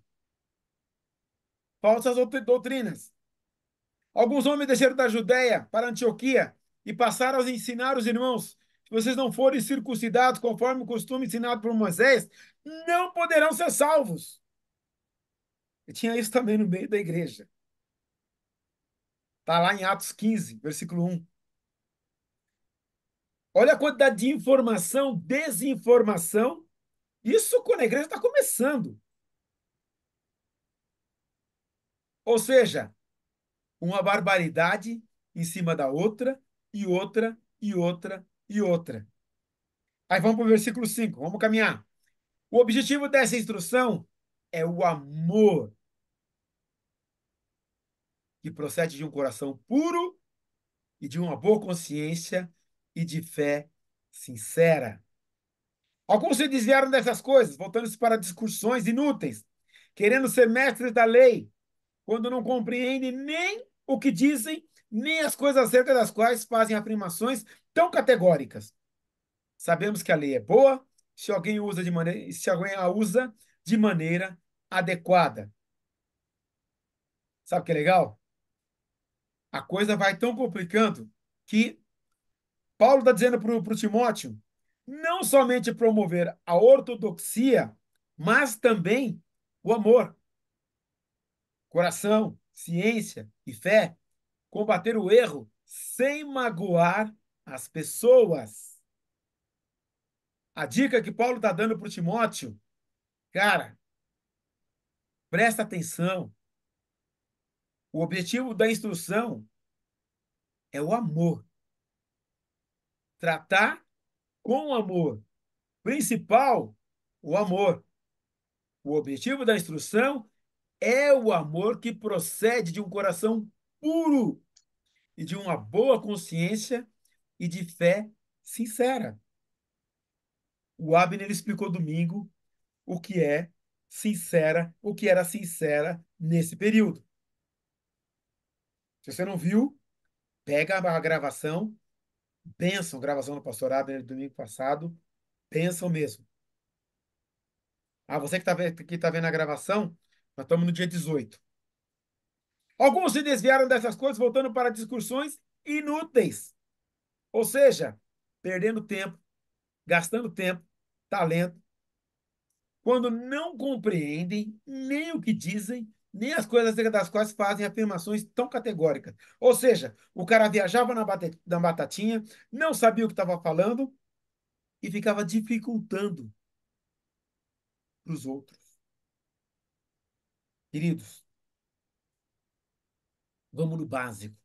falsas doutrinas. Alguns homens desceram da Judéia para Antioquia e passaram a ensinar os irmãos: se vocês não forem circuncidados conforme o costume ensinado por Moisés, não poderão ser salvos. E tinha isso também no meio da igreja. Está lá em Atos 15, versículo 1. Olha a quantidade de informação, desinformação. Isso quando a igreja está começando. Ou seja, uma barbaridade em cima da outra, e outra, e outra, e outra. Aí vamos para o versículo 5. Vamos caminhar. O objetivo dessa instrução é o amor, que procede de um coração puro e de uma boa consciência e de fé sincera. Alguns se desviaram dessas coisas, voltando-se para discussões inúteis, querendo ser mestres da lei, quando não compreendem nem o que dizem, nem as coisas acerca das quais fazem afirmações tão categóricas. Sabemos que a lei é boa se alguém a usa de maneira adequada. Sabe o que é legal? A coisa vai tão complicando que Paulo está dizendo para o Timóteo não somente promover a ortodoxia, mas também o amor, coração, ciência e fé, combater o erro sem magoar as pessoas. A dica que Paulo está dando para o Timóteo, cara, presta atenção. O objetivo da instrução é o amor. Tratar com amor. Principal, o amor. O objetivo da instrução é o amor que procede de um coração puro e de uma boa consciência e de fé sincera. O Abner explicou domingo o que é sincera, o que era sincera nesse período. Se você não viu, pega a gravação, bênção, gravação do pastor Abner domingo passado, bênção mesmo. Ah, você que tá vendo a gravação, nós estamos no dia 18. Alguns se desviaram dessas coisas, voltando para discussões inúteis. Ou seja, perdendo tempo, gastando tempo, talento, quando não compreendem nem o que dizem, nem as coisas acerca das quais fazem afirmações tão categóricas. Ou seja, o cara viajava na batatinha, não sabia o que estava falando e ficava dificultando para os outros. Queridos, vamos no básico.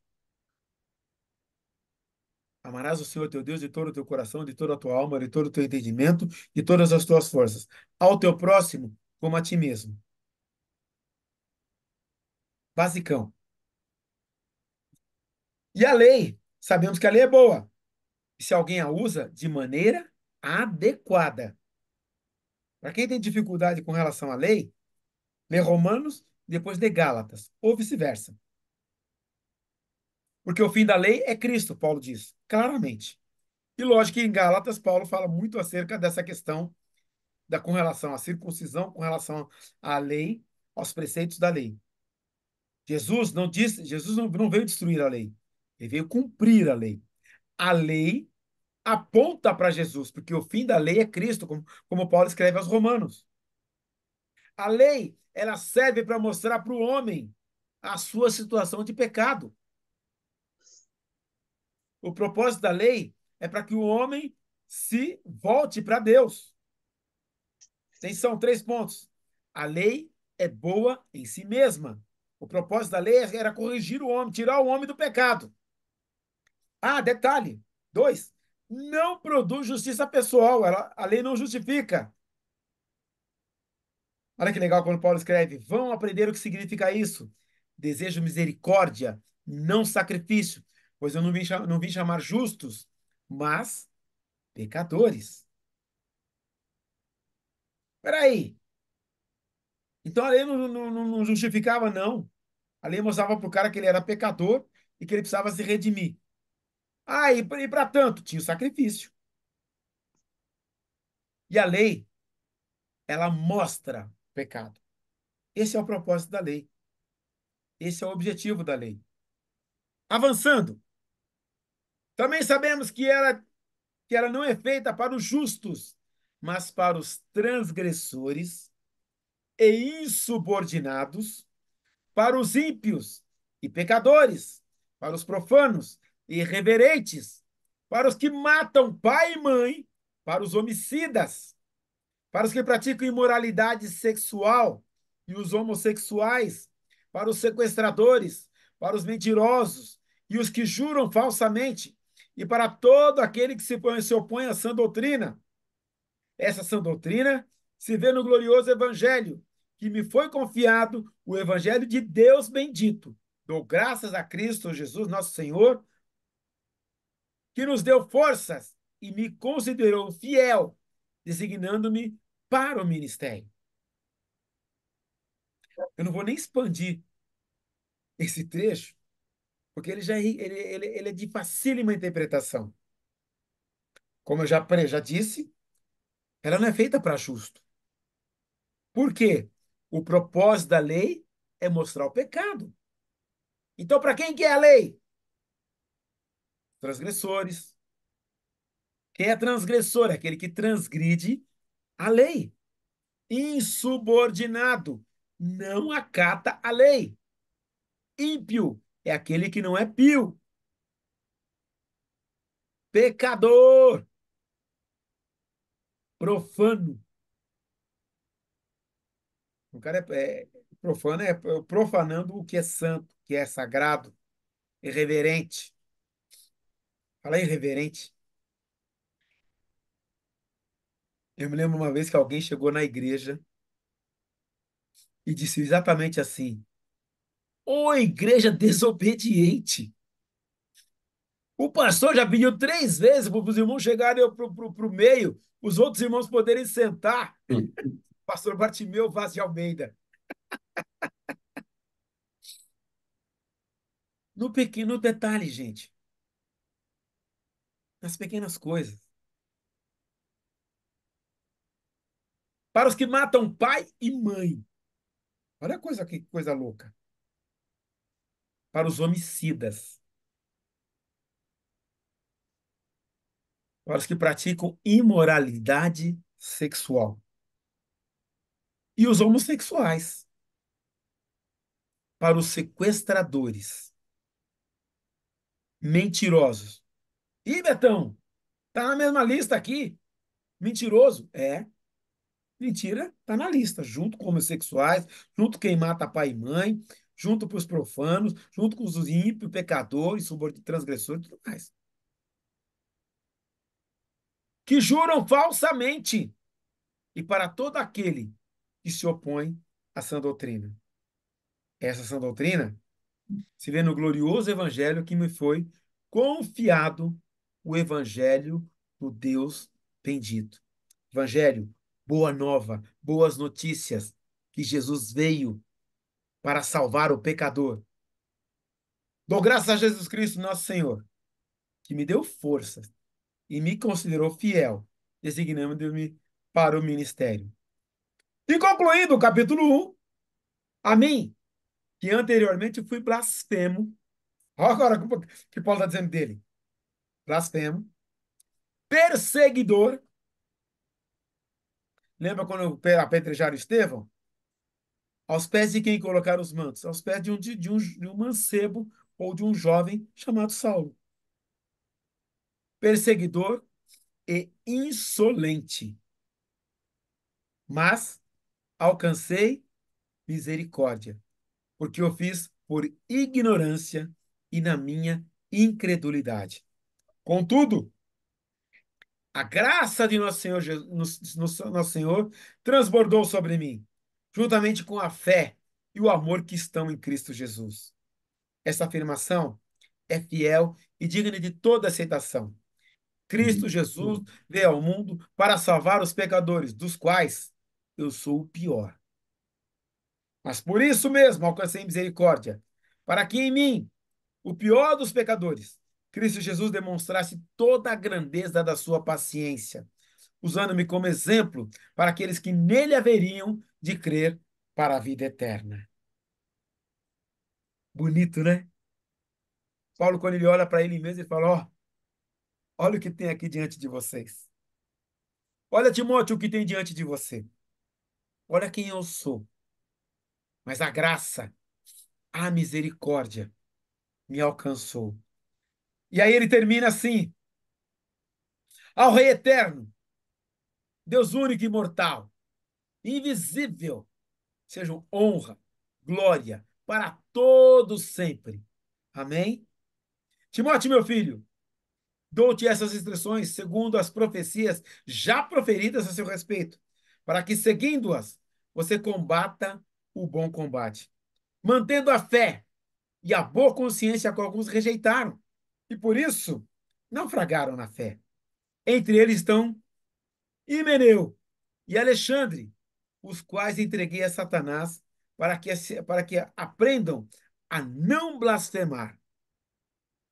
Amarás o Senhor teu Deus de todo o teu coração, de toda a tua alma, de todo o teu entendimento, de todas as tuas forças. Ao teu próximo, como a ti mesmo. Basicão. E a lei? Sabemos que a lei é boa. Se alguém a usa de maneira adequada. Para quem tem dificuldade com relação à lei, lê Romanos, depois lê Gálatas, ou vice-versa. Porque o fim da lei é Cristo, Paulo diz, claramente. E lógico que em Gálatas, Paulo fala muito acerca dessa questão com relação à circuncisão, com relação à lei, aos preceitos da lei. Jesus não veio destruir a lei, ele veio cumprir a lei. A lei aponta para Jesus, porque o fim da lei é Cristo, como Paulo escreve aos Romanos. A lei, ela serve para mostrar para o homem a sua situação de pecado. O propósito da lei é para que o homem se volte para Deus. São 3 pontos. A lei é boa em si mesma. O propósito da lei era corrigir o homem, tirar o homem do pecado. Ah, detalhe. 2. Não produz justiça pessoal. A lei não justifica. Olha que legal quando Paulo escreve: vão aprender o que significa isso. Desejo misericórdia, não sacrifício, pois eu não vim chamar justos, mas pecadores. Espera aí. Então a lei não justificava, não. A lei mostrava para o cara que ele era pecador e que ele precisava se redimir. Ah, e para tanto, tinha o sacrifício. E a lei, ela mostra o pecado. Esse é o propósito da lei. Esse é o objetivo da lei. Avançando, também sabemos que ela não é feita para os justos, mas para os transgressores e insubordinados, para os ímpios e pecadores, para os profanos e irreverentes, para os que matam pai e mãe, para os homicidas, para os que praticam imoralidade sexual e os homossexuais, para os sequestradores, para os mentirosos e os que juram falsamente, e para todo aquele que se opõe à sã doutrina. Essa sã doutrina se vê no glorioso evangelho que me foi confiado, o evangelho de Deus bendito. Dou graças a Cristo Jesus, nosso Senhor, que nos deu forças e me considerou fiel, designando-me para o ministério. Eu não vou nem expandir esse trecho, porque ele é de facílima interpretação. Como eu já disse, ela não é feita para justo. Por quê? O propósito da lei é mostrar o pecado. Então, para quem que é a lei? Transgressores. Quem é transgressor? É aquele que transgride a lei. Insubordinado. Não acata a lei. Ímpio é aquele que não é pio. Pecador. Profano. O cara profano, é profanando o que é santo, que é sagrado, irreverente. Fala irreverente. Eu me lembro uma vez que alguém chegou na igreja e disse exatamente assim: Ô, igreja desobediente! O pastor já pediu 3 vezes para os irmãos chegarem para o meio, os outros irmãos poderem sentar. Pastor Bartimeu Vaz de Almeida. No pequeno detalhe, gente. Nas pequenas coisas. Para os que matam pai e mãe. Olha que coisa louca. Para os homicidas. Para os que praticam imoralidade sexual. E os homossexuais. Para os sequestradores. Mentirosos. Ih, Betão, tá na mesma lista aqui. Mentiroso? É. Mentira, tá na lista, junto com homossexuais, junto quem mata pai e mãe, junto para os profanos, junto com os ímpios, pecadores, transgressores e tudo mais. Que juram falsamente e para todo aquele que se opõe à sã doutrina. Essa sã doutrina se vê no glorioso evangelho que me foi confiado, o evangelho do Deus bendito. Evangelho, boa nova, boas notícias, que Jesus veio para salvar o pecador. Dou graças a Jesus Cristo, nosso Senhor, que me deu forças e me considerou fiel, designando-me para o ministério. E concluindo o capítulo 1, a mim, que anteriormente fui blasfemo. Olha agora o que Paulo está dizendo dele. Blasfemo, perseguidor. Lembra quando apedrejaram Estevão? Aos pés de quem colocaram os mantos? Aos pés de um mancebo ou de um jovem chamado Saulo. Perseguidor e insolente. Mas alcancei misericórdia, porque eu fiz por ignorância e na minha incredulidade. Contudo, a graça de nosso Senhor, nosso Senhor transbordou sobre mim, juntamente com a fé e o amor que estão em Cristo Jesus. Essa afirmação é fiel e digna de toda aceitação. Cristo Jesus veio ao mundo para salvar os pecadores, dos quais eu sou o pior. Mas por isso mesmo alcancei misericórdia, para que em mim, o pior dos pecadores, Cristo Jesus demonstrasse toda a grandeza da sua paciência, usando-me como exemplo para aqueles que nele haveriam de crer para a vida eterna. Bonito, né? Paulo, quando ele olha para ele mesmo, ele fala: Ó, olha o que tem aqui diante de vocês. Olha, Timóteo, o que tem diante de você. Olha quem eu sou. Mas a graça, a misericórdia me alcançou. E aí ele termina assim: ao Rei eterno, Deus único e imortal, invisível, sejam honra, glória para todos sempre. Amém? Timóteo, meu filho, dou-te essas instruções segundo as profecias já proferidas a seu respeito, para que, seguindo-as, você combata o bom combate, mantendo a fé e a boa consciência que alguns rejeitaram, e por isso naufragaram na fé. Entre eles estão Himeneu e Alexandre, os quais entreguei a Satanás para que aprendam a não blasfemar.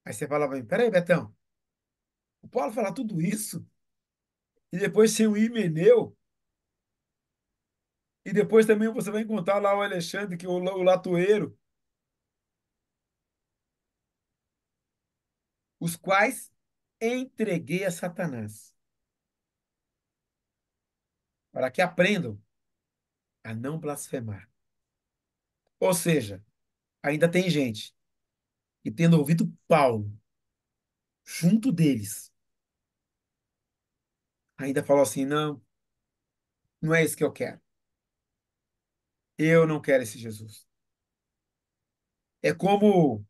Aí você fala para mim, peraí, Betão, o Paulo fala tudo isso, e depois tem o Himeneu, e depois também você vai encontrar lá o Alexandre, que é o latoeiro, os quais entreguei a Satanás, para que aprendam a não blasfemar. Ou seja, ainda tem gente que, tendo ouvido Paulo junto deles, ainda falou assim: não, não é isso que eu quero. Eu não quero esse Jesus. É como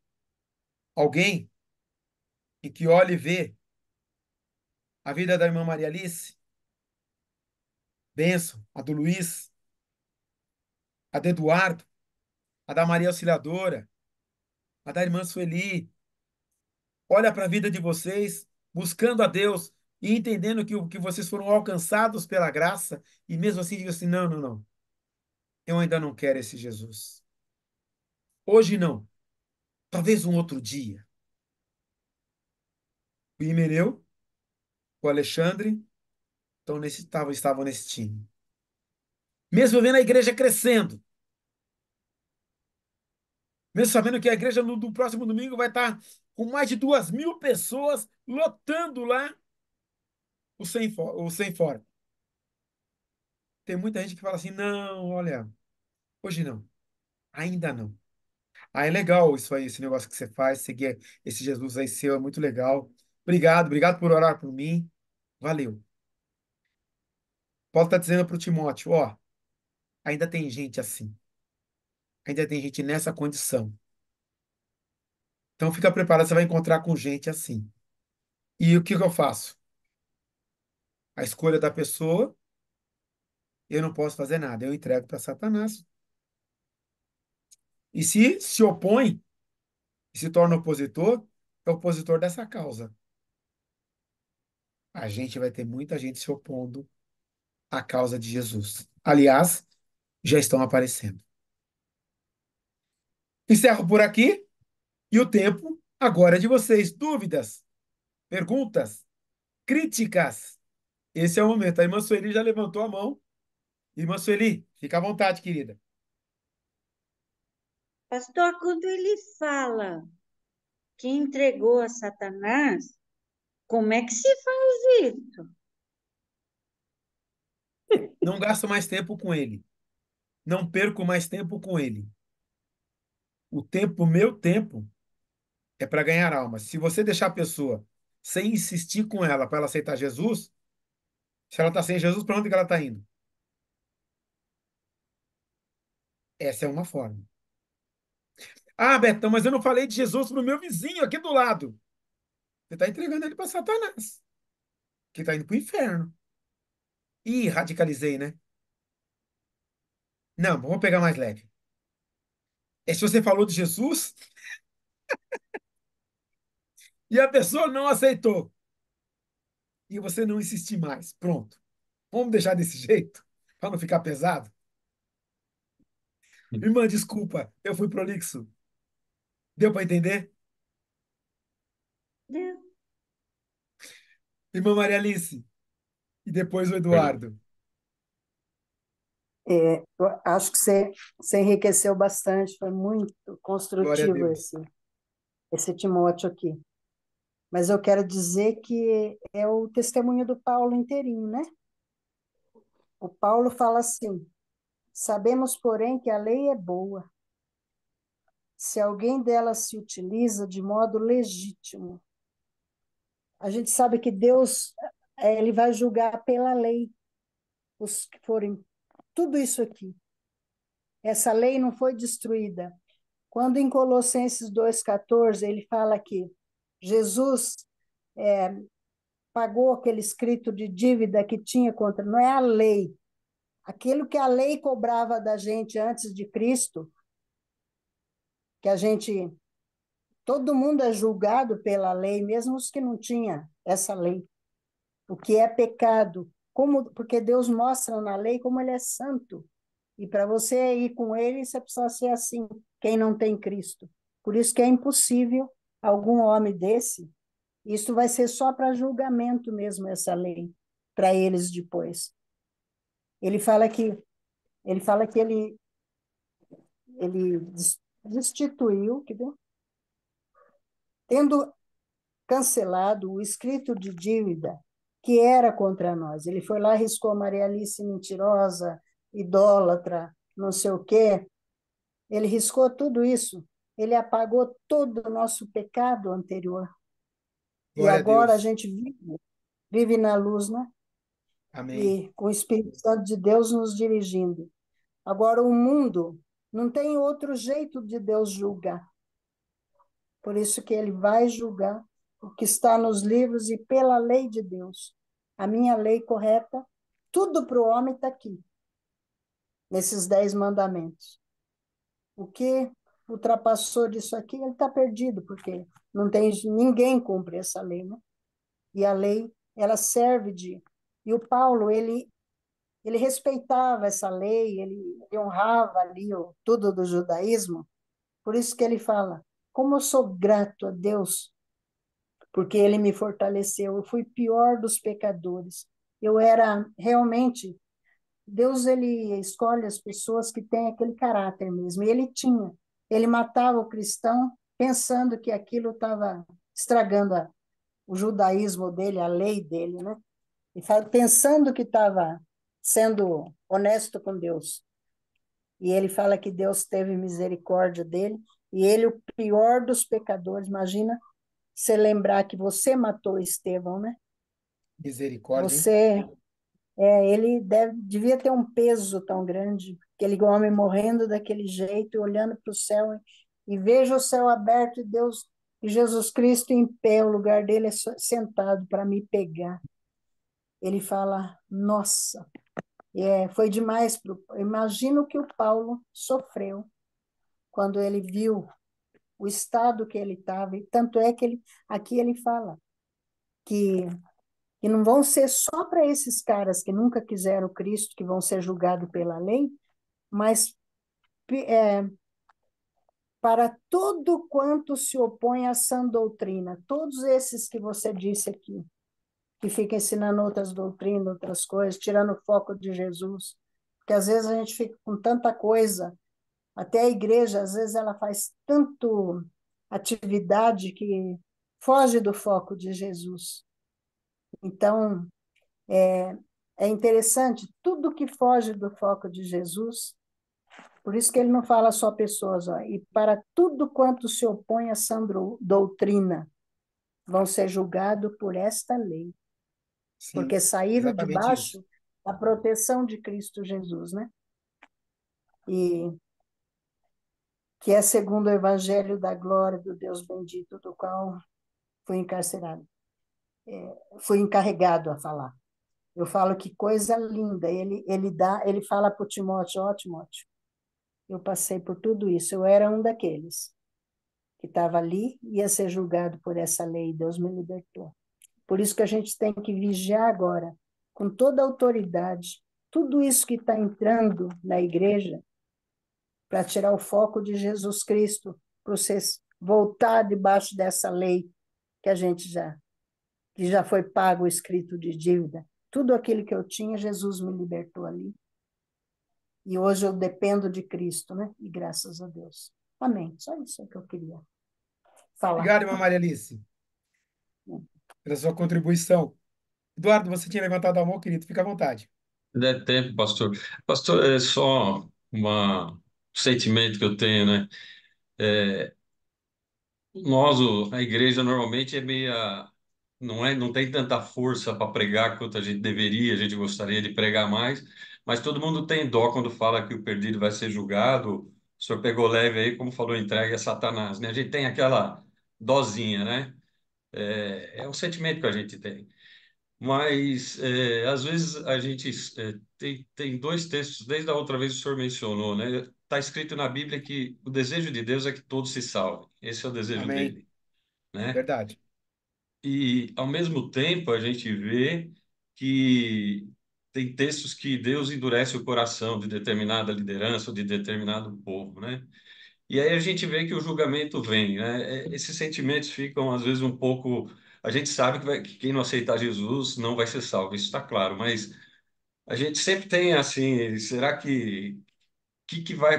alguém em que olha e vê a vida da irmã Maria Alice, Benção, a do Luiz, a do Eduardo, a da Maria Auxiliadora, a da irmã Sueli. Olha para a vida de vocês, buscando a Deus e entendendo que vocês foram alcançados pela graça, e mesmo assim diga assim: não, não, não, eu ainda não quero esse Jesus. Hoje não, talvez um outro dia. O Himeneu, o Alexandre, estavam nesse time. Mesmo vendo a igreja crescendo, mesmo sabendo que a igreja no próximo domingo vai estar com mais de 2.000 pessoas lotando lá o Sem Fora. Tem muita gente que fala assim: não, olha, hoje não, ainda não. Ah, é legal isso aí, esse negócio que você faz, seguir esse Jesus aí seu, é muito legal. Obrigado, obrigado por orar por mim. Valeu. Paulo está dizendo para o Timóteo: ó, ainda tem gente assim, ainda tem gente nessa condição. Então fica preparado, você vai encontrar com gente assim. E o que que eu faço? A escolha da pessoa, eu não posso fazer nada, eu entrego para Satanás. E se opõe e se torna opositor, é opositor dessa causa. A gente vai ter muita gente se opondo à causa de Jesus. Aliás, já estão aparecendo. Encerro por aqui e o tempo agora é de vocês. Dúvidas, perguntas, críticas. Esse é o momento. A irmã Sueli já levantou a mão. Irmã Sueli, fica à vontade, querida. Pastor, quando ele fala que entregou a Satanás, como é que se faz isso? Não gasto mais tempo com ele. Não perco mais tempo com ele. Meu tempo, é para ganhar alma. Se você deixar a pessoa sem insistir com ela para ela aceitar Jesus, se ela está sem Jesus, para onde que ela está indo? Essa é uma forma. Ah, Betão, mas eu não falei de Jesus para o meu vizinho aqui do lado. Você está entregando ele para Satanás, que está indo para o inferno. Ih, radicalizei, né? Não, vamos pegar mais leve. É se você falou de Jesus e a pessoa não aceitou e você não insistir mais. Pronto. Vamos deixar desse jeito, para não ficar pesado? Irmã, desculpa, eu fui prolixo. Deu para entender? Deus. Irmã Maria Alice, e depois o Oi. Eduardo. Eu acho que você enriqueceu bastante, foi muito Glória a construtivo Deus. esse Timóteo aqui. Mas eu quero dizer que é o testemunho do Paulo inteirinho, né? O Paulo fala assim: sabemos, porém, que a lei é boa, se alguém dela se utiliza de modo legítimo. A gente sabe que Deus, ele vai julgar pela lei os que forem tudo isso aqui. Essa lei não foi destruída. Quando em Colossenses 2,14 ele fala que Jesus pagou aquele escrito de dívida que tinha contra, não é a lei, aquilo que a lei cobrava da gente antes de Cristo, que a gente, todo mundo é julgado pela lei, mesmo os que não tinham essa lei. O que é pecado, como, porque Deus mostra na lei como ele é santo. E para você ir com ele, você precisa ser assim, quem não tem Cristo. Por isso que é impossível algum homem desse, isso vai ser só para julgamento mesmo, essa lei, para eles depois. Ele fala que ele destituiu, que deu? Tendo cancelado o escrito de dívida que era contra nós. Ele foi lá, riscou a Maria Alice mentirosa, idólatra, não sei o quê. Ele riscou tudo isso. Ele apagou todo o nosso pecado anterior. E Glória a agora a Deus. gente vive na luz, né? Amém. E com o Espírito Santo de Deus nos dirigindo. Agora, o mundo não tem outro jeito de Deus julgar. Por isso que ele vai julgar o que está nos livros e pela lei de Deus. A minha lei correta, tudo para o homem está aqui, nesses 10 mandamentos. O que ultrapassou disso aqui, ele está perdido, porque não tem ninguém cumpre essa lei, né? E a lei, ela serve de... E o Paulo, ele respeitava essa lei, ele honrava ali tudo do judaísmo, por isso que ele fala, como eu sou grato a Deus, porque ele me fortaleceu, eu fui pior dos pecadores, eu era realmente, Deus ele escolhe as pessoas que têm aquele caráter mesmo, e ele tinha, ele matava o cristão pensando que aquilo estava estragando o judaísmo dele, a lei dele, né? E pensando que estava sendo honesto com Deus. E ele fala que Deus teve misericórdia dele, e ele, o pior dos pecadores, imagina você lembrar que você matou Estevão, né? Misericórdia, hein? Você, ele devia ter um peso tão grande, aquele homem morrendo daquele jeito, olhando para o céu, e veja o céu aberto e Deus, e Jesus Cristo em pé, o lugar dele é sentado para me pegar. Ele fala, nossa, foi demais. Imagina o que o Paulo sofreu quando ele viu o estado que ele estava. E tanto é que aqui ele fala que, que não vão ser só para esses caras que nunca quiseram Cristo, que vão ser julgados pela lei, mas é, para todo quanto se opõe à sã doutrina. Todos esses que você disse aqui, que fica ensinando outras doutrinas, outras coisas, tirando o foco de Jesus. Porque às vezes a gente fica com tanta coisa, até a igreja, às vezes ela faz tanto atividade que foge do foco de Jesus. Então, é interessante, tudo que foge do foco de Jesus, por isso que ele não fala só pessoas, ó, e para tudo quanto se opõe a sã doutrina, vão ser julgados por esta lei. Sim, Porque saíram exatamente isso. debaixo da proteção de Cristo Jesus, né? E que é segundo o evangelho da glória do Deus bendito, do qual fui encarcerado, fui encarregado a falar. Eu falo que coisa linda. Ele fala para o Timóteo, ó Timóteo, eu passei por tudo isso. Eu era um daqueles que estava ali e ia ser julgado por essa lei. Deus me libertou. Por isso que a gente tem que vigiar agora, com toda a autoridade, tudo isso que está entrando na igreja, para tirar o foco de Jesus Cristo, para vocês voltar debaixo dessa lei que a gente que já foi pago o escrito de dívida. Tudo aquilo que eu tinha, Jesus me libertou ali. E hoje eu dependo de Cristo, né? E graças a Deus. Amém. Só isso que eu queria falar. Obrigado, irmã Maria Alice, pela sua contribuição. Eduardo, você tinha levantado a mão, querido. Fica à vontade. Der tempo, pastor. Pastor, é só um sentimento que eu tenho, né? A igreja normalmente é meia, não tem tanta força para pregar quanto a gente deveria, a gente gostaria de pregar mais, mas todo mundo tem dó quando fala que o perdido vai ser julgado, o senhor pegou leve aí, como falou, entregue a Satanás, né? A gente tem aquela dosinha, né? É um sentimento que a gente tem. Mas, às vezes, a gente tem dois textos, desde a outra vez o senhor mencionou, né? Está escrito na Bíblia que o desejo de Deus é que todos se salvem. Esse é o desejo Amém. dele, né? Verdade. E, ao mesmo tempo, a gente vê que tem textos que Deus endurece o coração de determinada liderança ou de determinado povo, né? E aí a gente vê que o julgamento vem, né? Esses sentimentos ficam, às vezes, um pouco. A gente sabe que quem não aceitar Jesus não vai ser salvo, isso está claro, mas a gente sempre tem assim: será que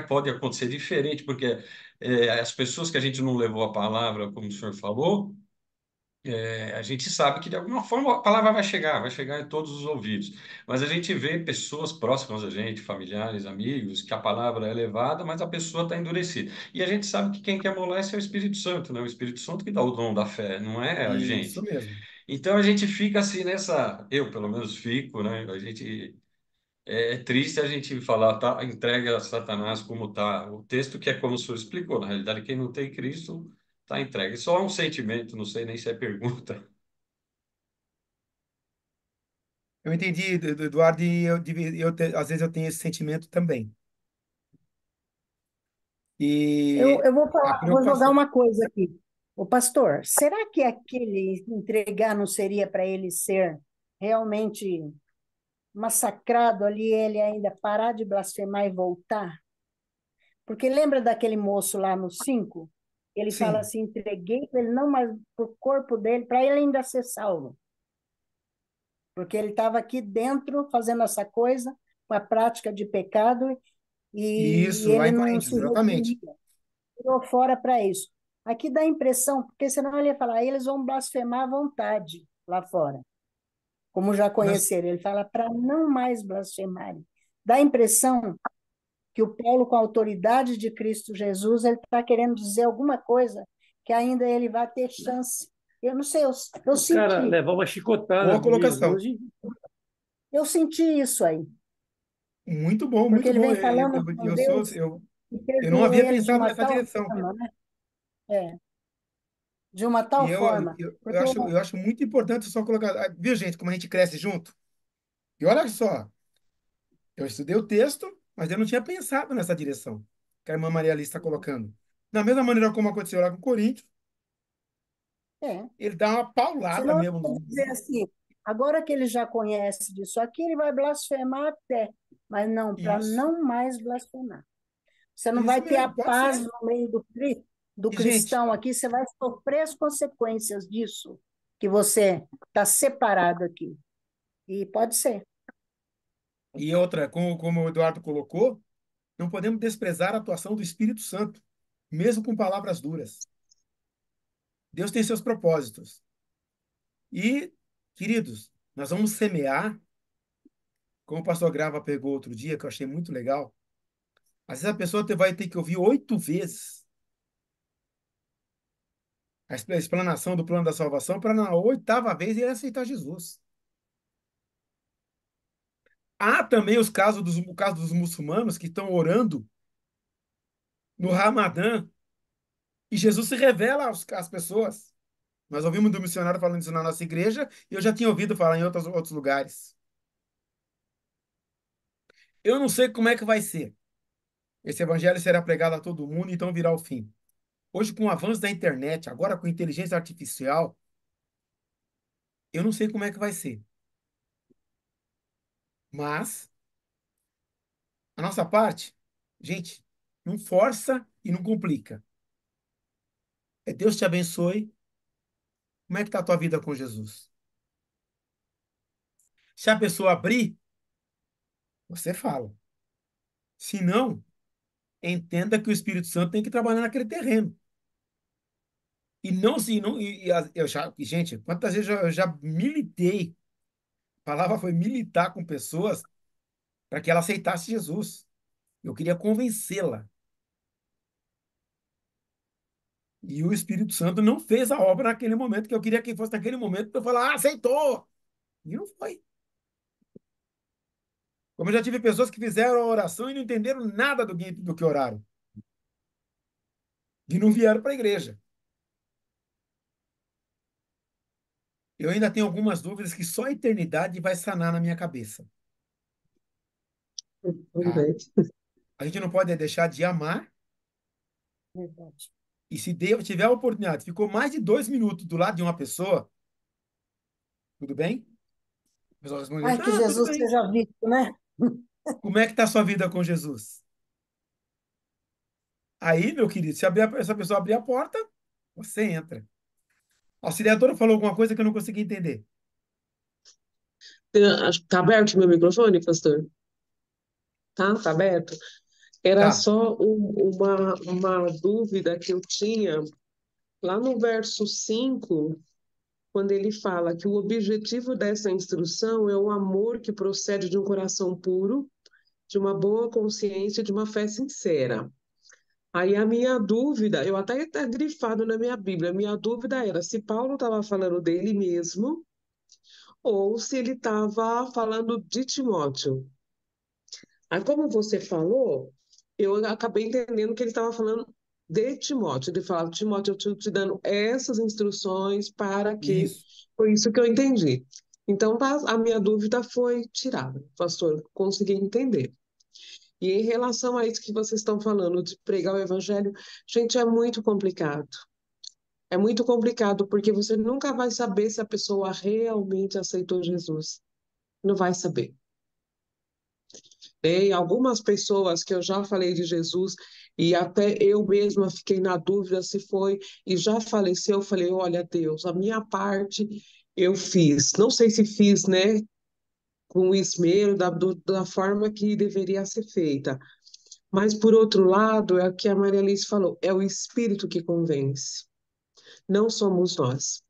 pode acontecer diferente? Porque as pessoas que a gente não levou a palavra, como o senhor falou. A gente sabe que de alguma forma a palavra vai chegar em todos os ouvidos. Mas a gente vê pessoas próximas a gente, familiares, amigos, que a palavra é levada, mas a pessoa está endurecida. E a gente sabe que quem que amolece é o Espírito Santo, né? O Espírito Santo que dá o dom da fé, não é a Isso gente. mesmo. Então a gente fica assim nessa, eu pelo menos fico, né? A gente é triste a gente falar, tá, entregue a Satanás como tá. O texto que é como o senhor explicou, na realidade, quem não tem Cristo está entregue. Só um sentimento, não sei nem se é pergunta. Eu entendi, Eduardo, e às vezes eu tenho esse sentimento também. E Eu vou a falar, vou jogar preocupação. uma coisa aqui. O pastor, será que aquele entregar não seria para ele ser realmente massacrado ali, ele ainda parar de blasfemar e voltar? Porque lembra daquele moço lá no 5? Ele fala Sim, assim: entreguei para ele, não mais para o corpo dele, para ele ainda ser salvo. Porque ele estava aqui dentro fazendo essa coisa, com a prática de pecado, e isso, lá ele em não Coríntios, se exatamente. redimia, tirou fora para isso. Aqui dá a impressão, porque senão ele ia falar: eles vão blasfemar à vontade lá fora, como já Nós, conheceram. Ele fala para não mais blasfemarem. Dá a impressão que o Paulo, com a autoridade de Cristo Jesus, ele está querendo dizer alguma coisa que ainda ele vai ter chance. Eu não sei, eu O cara senti, levar uma chicotada boa de colocação. Jesus. eu senti isso aí, Muito bom, porque muito ele bom. vem falando com Deus e Eu não perdoou havia ele de pensado uma nessa tal direção. forma, né? É, de uma E tal forma, eu porque eu acho muito importante só colocar. Viu, gente, como a gente cresce junto? E olha só, eu estudei o texto, mas eu não tinha pensado nessa direção que a irmã Maria Alice está colocando. Da mesma maneira como aconteceu lá com o Corinthians, é. ele dá uma paulada Senão mesmo. ele vai dizer assim, agora que ele já conhece disso aqui, ele vai blasfemar até, mas não, para Isso, não mais blasfemar. Você não isso vai ter a mesmo, pode paz ser. no meio do E, gente, cristão aqui, você vai sofrer as consequências disso, que você está separado aqui. E pode ser. e outra, como o Eduardo colocou, não podemos desprezar a atuação do Espírito Santo, mesmo com palavras duras. Deus tem seus propósitos. E, queridos, nós vamos semear, como o pastor Grava pegou outro dia, que eu achei muito legal. Às vezes a pessoa vai ter que ouvir 8 vezes a explanação do plano da salvação para na 8ª vez ele aceitar Jesus. Há também o caso dos muçulmanos que estão orando no Ramadã e Jesus se revela às pessoas. Nós ouvimos do missionário falando isso na nossa igreja e eu já tinha ouvido falar em outros lugares. Eu não sei como é que vai ser. Esse evangelho será pregado a todo mundo, então virá o fim. Hoje, com o avanço da internet, agora com inteligência artificial, eu não sei como é que vai ser. Mas, a nossa parte, gente, não força e não complica. É Deus te abençoe. Como é que está a tua vida com Jesus? Se a pessoa abrir, você fala. Se não, entenda que o Espírito Santo tem que trabalhar naquele terreno. E não se não eu já, gente, quantas vezes eu já militei, a palavra foi militar com pessoas para que ela aceitasse Jesus. Eu queria convencê-la. E o Espírito Santo não fez a obra naquele momento que eu queria que fosse naquele momento para eu falar, aceitou. E não foi. Como eu já tive pessoas que fizeram a oração e não entenderam nada do que oraram. e não vieram para a igreja. Eu ainda tenho algumas dúvidas que só a eternidade vai sanar na minha cabeça, Vamos tá? ver. A gente não pode deixar de amar, Verdade. e se Deus tiver a oportunidade, ficou mais de 2 minutos do lado de uma pessoa, tudo bem? O pessoal responde, Ai, que tudo Jesus bem. seja visto, né? Como é que está a sua vida com Jesus? Aí, meu querido, se essa pessoa abrir a porta, você entra. A auxiliadora falou alguma coisa que eu não consegui entender. Tá aberto meu microfone, pastor? Tá aberto? Era Tá, só uma dúvida que eu tinha lá no verso 5, quando ele fala que o objetivo dessa instrução é o amor que procede de um coração puro, de uma boa consciência e de uma fé sincera. Aí a minha dúvida, eu até está grifado na minha Bíblia, a minha dúvida era se Paulo estava falando dele mesmo ou se ele estava falando de Timóteo. Aí, como você falou, eu acabei entendendo que ele estava falando de Timóteo. Ele falava, Timóteo, eu estou te dando essas instruções para que. isso. Foi isso que eu entendi. Então, a minha dúvida foi tirada, pastor, consegui entender. E em relação a isso que vocês estão falando, de pregar o evangelho, gente, é muito complicado. É muito complicado, porque você nunca vai saber se a pessoa realmente aceitou Jesus. Não vai saber. Tem algumas pessoas que eu já falei de Jesus e até eu mesma fiquei na dúvida se foi e já faleceu. Eu falei, olha, Deus, a minha parte eu fiz. Não sei se fiz, né, com o esmero da forma que deveria ser feita. Mas, por outro lado, é o que a Maria Alice falou, é o Espírito que convence, não somos nós.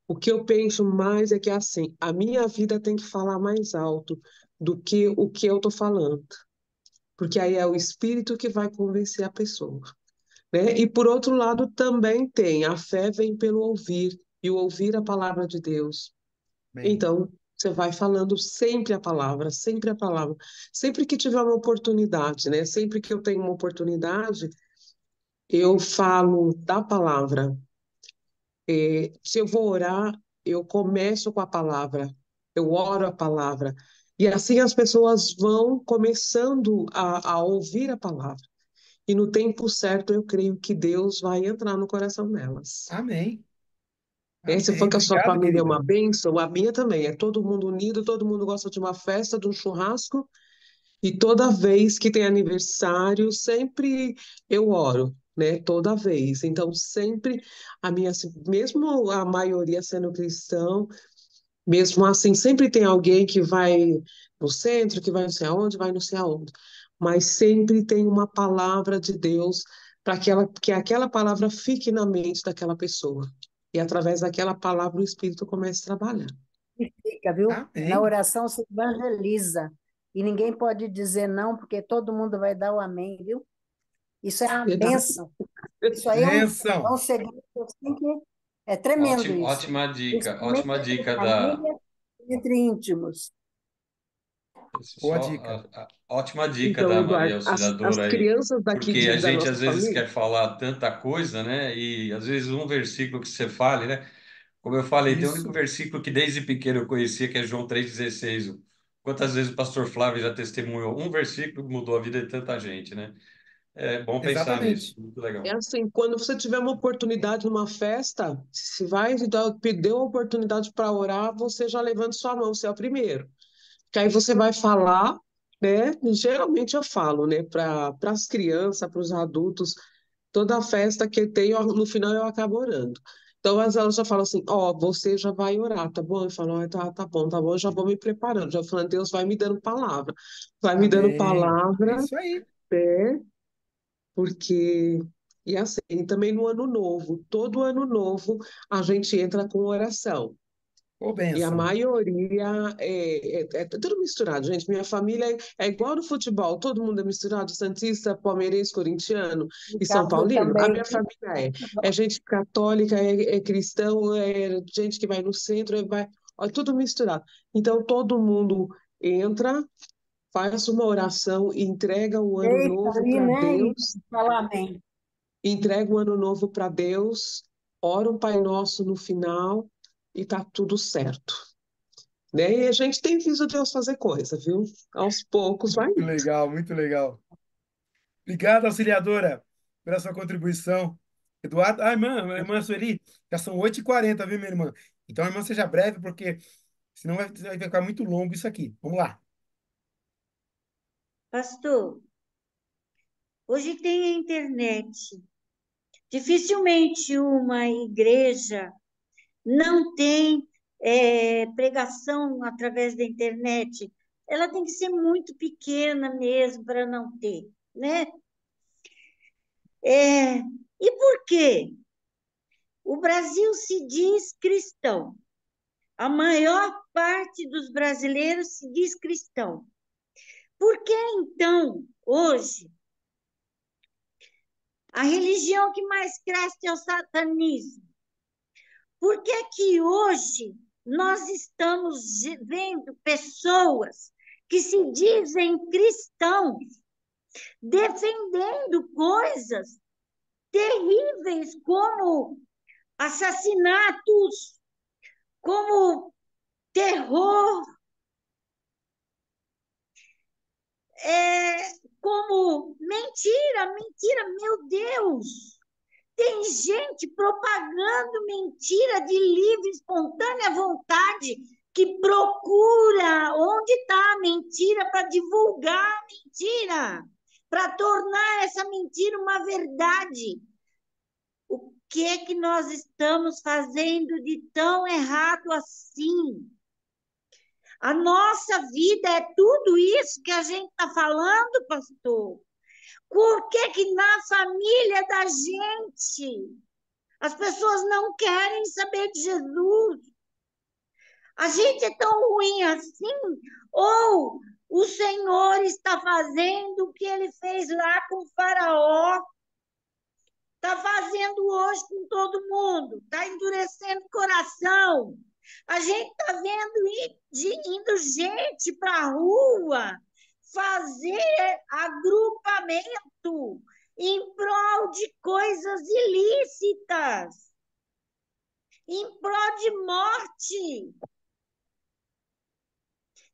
O que eu penso mais é que, assim, a minha vida tem que falar mais alto do que o que eu estou falando, porque aí é o espírito que vai convencer a pessoa, né? E por outro lado também tem, a fé vem pelo ouvir, e o ouvir a palavra de Deus. Bem, Então, você vai falando sempre a palavra, sempre a palavra. Sempre que tiver uma oportunidade, né? Sempre que eu tenho uma oportunidade, eu falo da palavra. Se eu vou orar, eu começo com a palavra, eu oro a palavra. E assim as pessoas vão começando a ouvir a palavra. E no tempo certo, eu creio que Deus vai entrar no coração delas. amém. Se Amém. for que a sua Obrigado, família é querida. uma bênção, a minha também. É todo mundo unido, todo mundo gosta de uma festa, de um churrasco. E toda vez que tem aniversário, sempre eu oro, né? Toda vez. Então, sempre a minha, mesmo a maioria sendo cristão, mesmo assim, sempre tem alguém que vai no centro, que vai não sei aonde, vai não sei aonde. Mas sempre tem uma palavra de Deus para que aquela palavra fique na mente daquela pessoa. E através daquela palavra o Espírito comece a trabalhar. E fica, viu? Na Amém. oração se evangeliza. E ninguém pode dizer não, porque todo mundo vai dar o amém, viu? Isso é uma Verdade? bênção. Isso aí é um Bênção. segredo assim que é tremendo isso. Ótima Principalmente entre dica da. família e entre íntimos. Boa dica. Ótima dica Então, da Maria Eduardo, as Auxiliadora aí, crianças daqui porque a da gente nossa às vezes família, quer falar tanta coisa, né? E às vezes um versículo que você fale, né? Como eu falei, tem o único Isso. versículo que desde pequeno eu conhecia, que é João 3,16. Quantas vezes o pastor Flávio já testemunhou um versículo que mudou a vida de tanta gente, né? É bom pensar nisso, Exatamente. muito é legal. assim, quando você tiver uma oportunidade numa festa, se vai pedir uma oportunidade para orar, você já levanta sua mão, você é o primeiro. Que aí você vai falar, né? Geralmente eu falo, né, para as crianças, para os adultos, toda festa que tem, no final eu acabo orando. Então, elas já falam assim, ó, você já vai orar, tá bom? Eu falo, "Ah, tá bom, eu já vou me preparando, já falando, Deus vai me dando palavra, vai me dando Amém. É palavra, isso aí. né? Porque, e assim, também no ano novo, todo ano novo, a gente entra com oração. Ô, E a bênção. maioria é tudo misturado, gente. Minha família é igual no futebol, todo mundo é misturado, santista, palmeirense, corintiano Em e São casa Paulino. A também, minha viu? família é gente católica, é cristão, é gente que vai no centro, ó, tudo misturado. Então todo mundo entra, faz uma oração, entrega o ano Deita novo ali, para né? E Deus. fala amém. entrega o ano novo para Deus, ora um Pai Nosso no final e tá tudo certo. Né? E a gente tem visto Deus fazer coisa, viu? Aos poucos vai Muito indo. legal, muito legal. Obrigado, auxiliadora, pela sua contribuição. Eduardo, irmã Sueli, já são 8h40, viu, minha irmã? Então, irmã, seja breve, porque senão vai ficar muito longo isso aqui. Vamos lá. Pastor, hoje tem a internet. Dificilmente uma igreja não tem pregação através da internet. Ela tem que ser muito pequena mesmo para não ter, né? E por quê? O Brasil se diz cristão. A maior parte dos brasileiros se diz cristão. Por que, então, hoje, a religião que mais cresce é o satanismo? Por que que hoje nós estamos vendo pessoas que se dizem cristãos defendendo coisas terríveis como assassinatos, como terror, como mentira, mentira, meu Deus! Tem gente propagando mentira de livre, espontânea vontade, que procura onde está a mentira para divulgar a mentira, para tornar essa mentira uma verdade. O que é que nós estamos fazendo de tão errado assim? A nossa vida é tudo isso que a gente está falando, pastor? Por que que na família da gente as pessoas não querem saber de Jesus? A gente é tão ruim assim? Ou o Senhor está fazendo o que ele fez lá com o Faraó? Está fazendo hoje com todo mundo? Está endurecendo o coração? A gente está vendo indo gente para a rua fazer agrupamento em prol de coisas ilícitas, em prol de morte.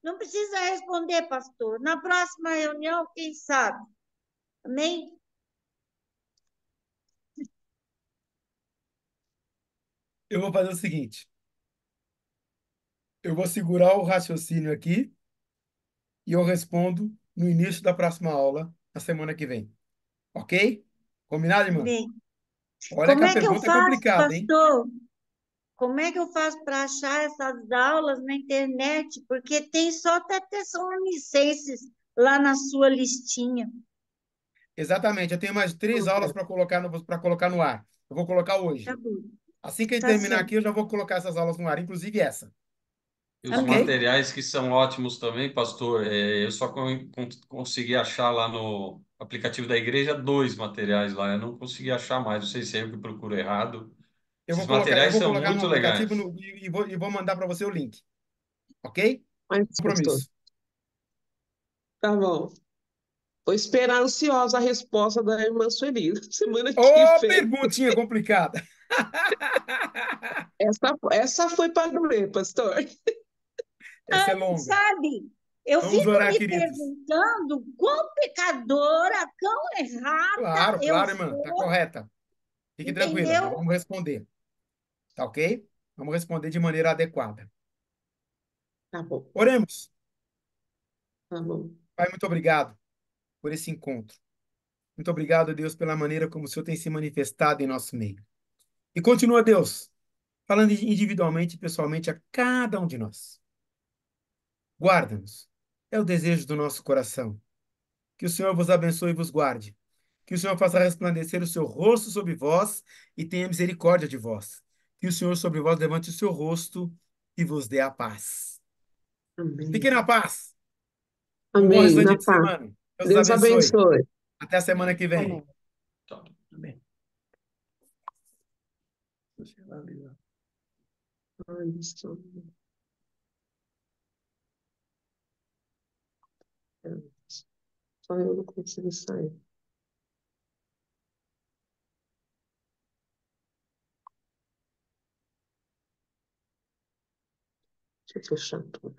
Não precisa responder, pastor. Na próxima reunião, quem sabe? Amém? Eu vou fazer o seguinte: eu vou segurar o raciocínio aqui e eu respondo no início da próxima aula, na semana que vem. Ok? Combinado, irmã? Amém. Olha que Como a é que eu pergunta é faço, complicada, hein? pastor? Como é que eu faço para achar essas aulas na internet? Porque tem só Tessalonicenses lá na sua listinha. Exatamente. Eu tenho mais 3 aulas para colocar no ar. Eu vou colocar Tá hoje. bom, Assim que a gente tá terminar certo. aqui, eu já vou colocar essas aulas no ar, inclusive essa. E os Amém. Ok? materiais que são ótimos também, pastor, eu só consegui achar lá no aplicativo da igreja 2 materiais lá, eu não consegui achar mais, não sei se é eu que procuro errado. Esses Eu materiais vou são colocar no muito aplicativo legais. e vou mandar para você o link. Ok? Mas, pastor, Compromisso. tá bom. Vou esperar ansiosa a resposta da irmã Sueli semana que Ô, vem. perguntinha complicada. Essa foi para doer, pastor. Essa é longa. Sabe, eu Vamos fico orar, me queridos. perguntando quão pecadora, quão errada Claro, eu claro, irmã. Tá sou, correta. Fique tranquila. Nós entendeu? vamos responder. Tá ok? Vamos responder de maneira adequada. Tá bom, Oremos. tá bom. Pai, muito obrigado por esse encontro. Muito obrigado, Deus, pela maneira como o Senhor tem se manifestado em nosso meio. E continua, Deus, falando individualmente e pessoalmente a cada um de nós. Guarda-nos. É o desejo do nosso coração. Que o Senhor vos abençoe e vos guarde. Que o Senhor faça resplandecer o seu rosto sobre vós e tenha misericórdia de vós. Que o Senhor sobre vós levante o seu rosto e vos dê a paz. Amém. Fiquem na paz. Um bom Amém. restante Na de paz. semana. Deus os Deus abençoe. abençoe. Até a semana Amém. que vem. Amém. Tchau. Amém. Ai, pastor. Só eu não consigo sair. Deixa eu fechar tudo.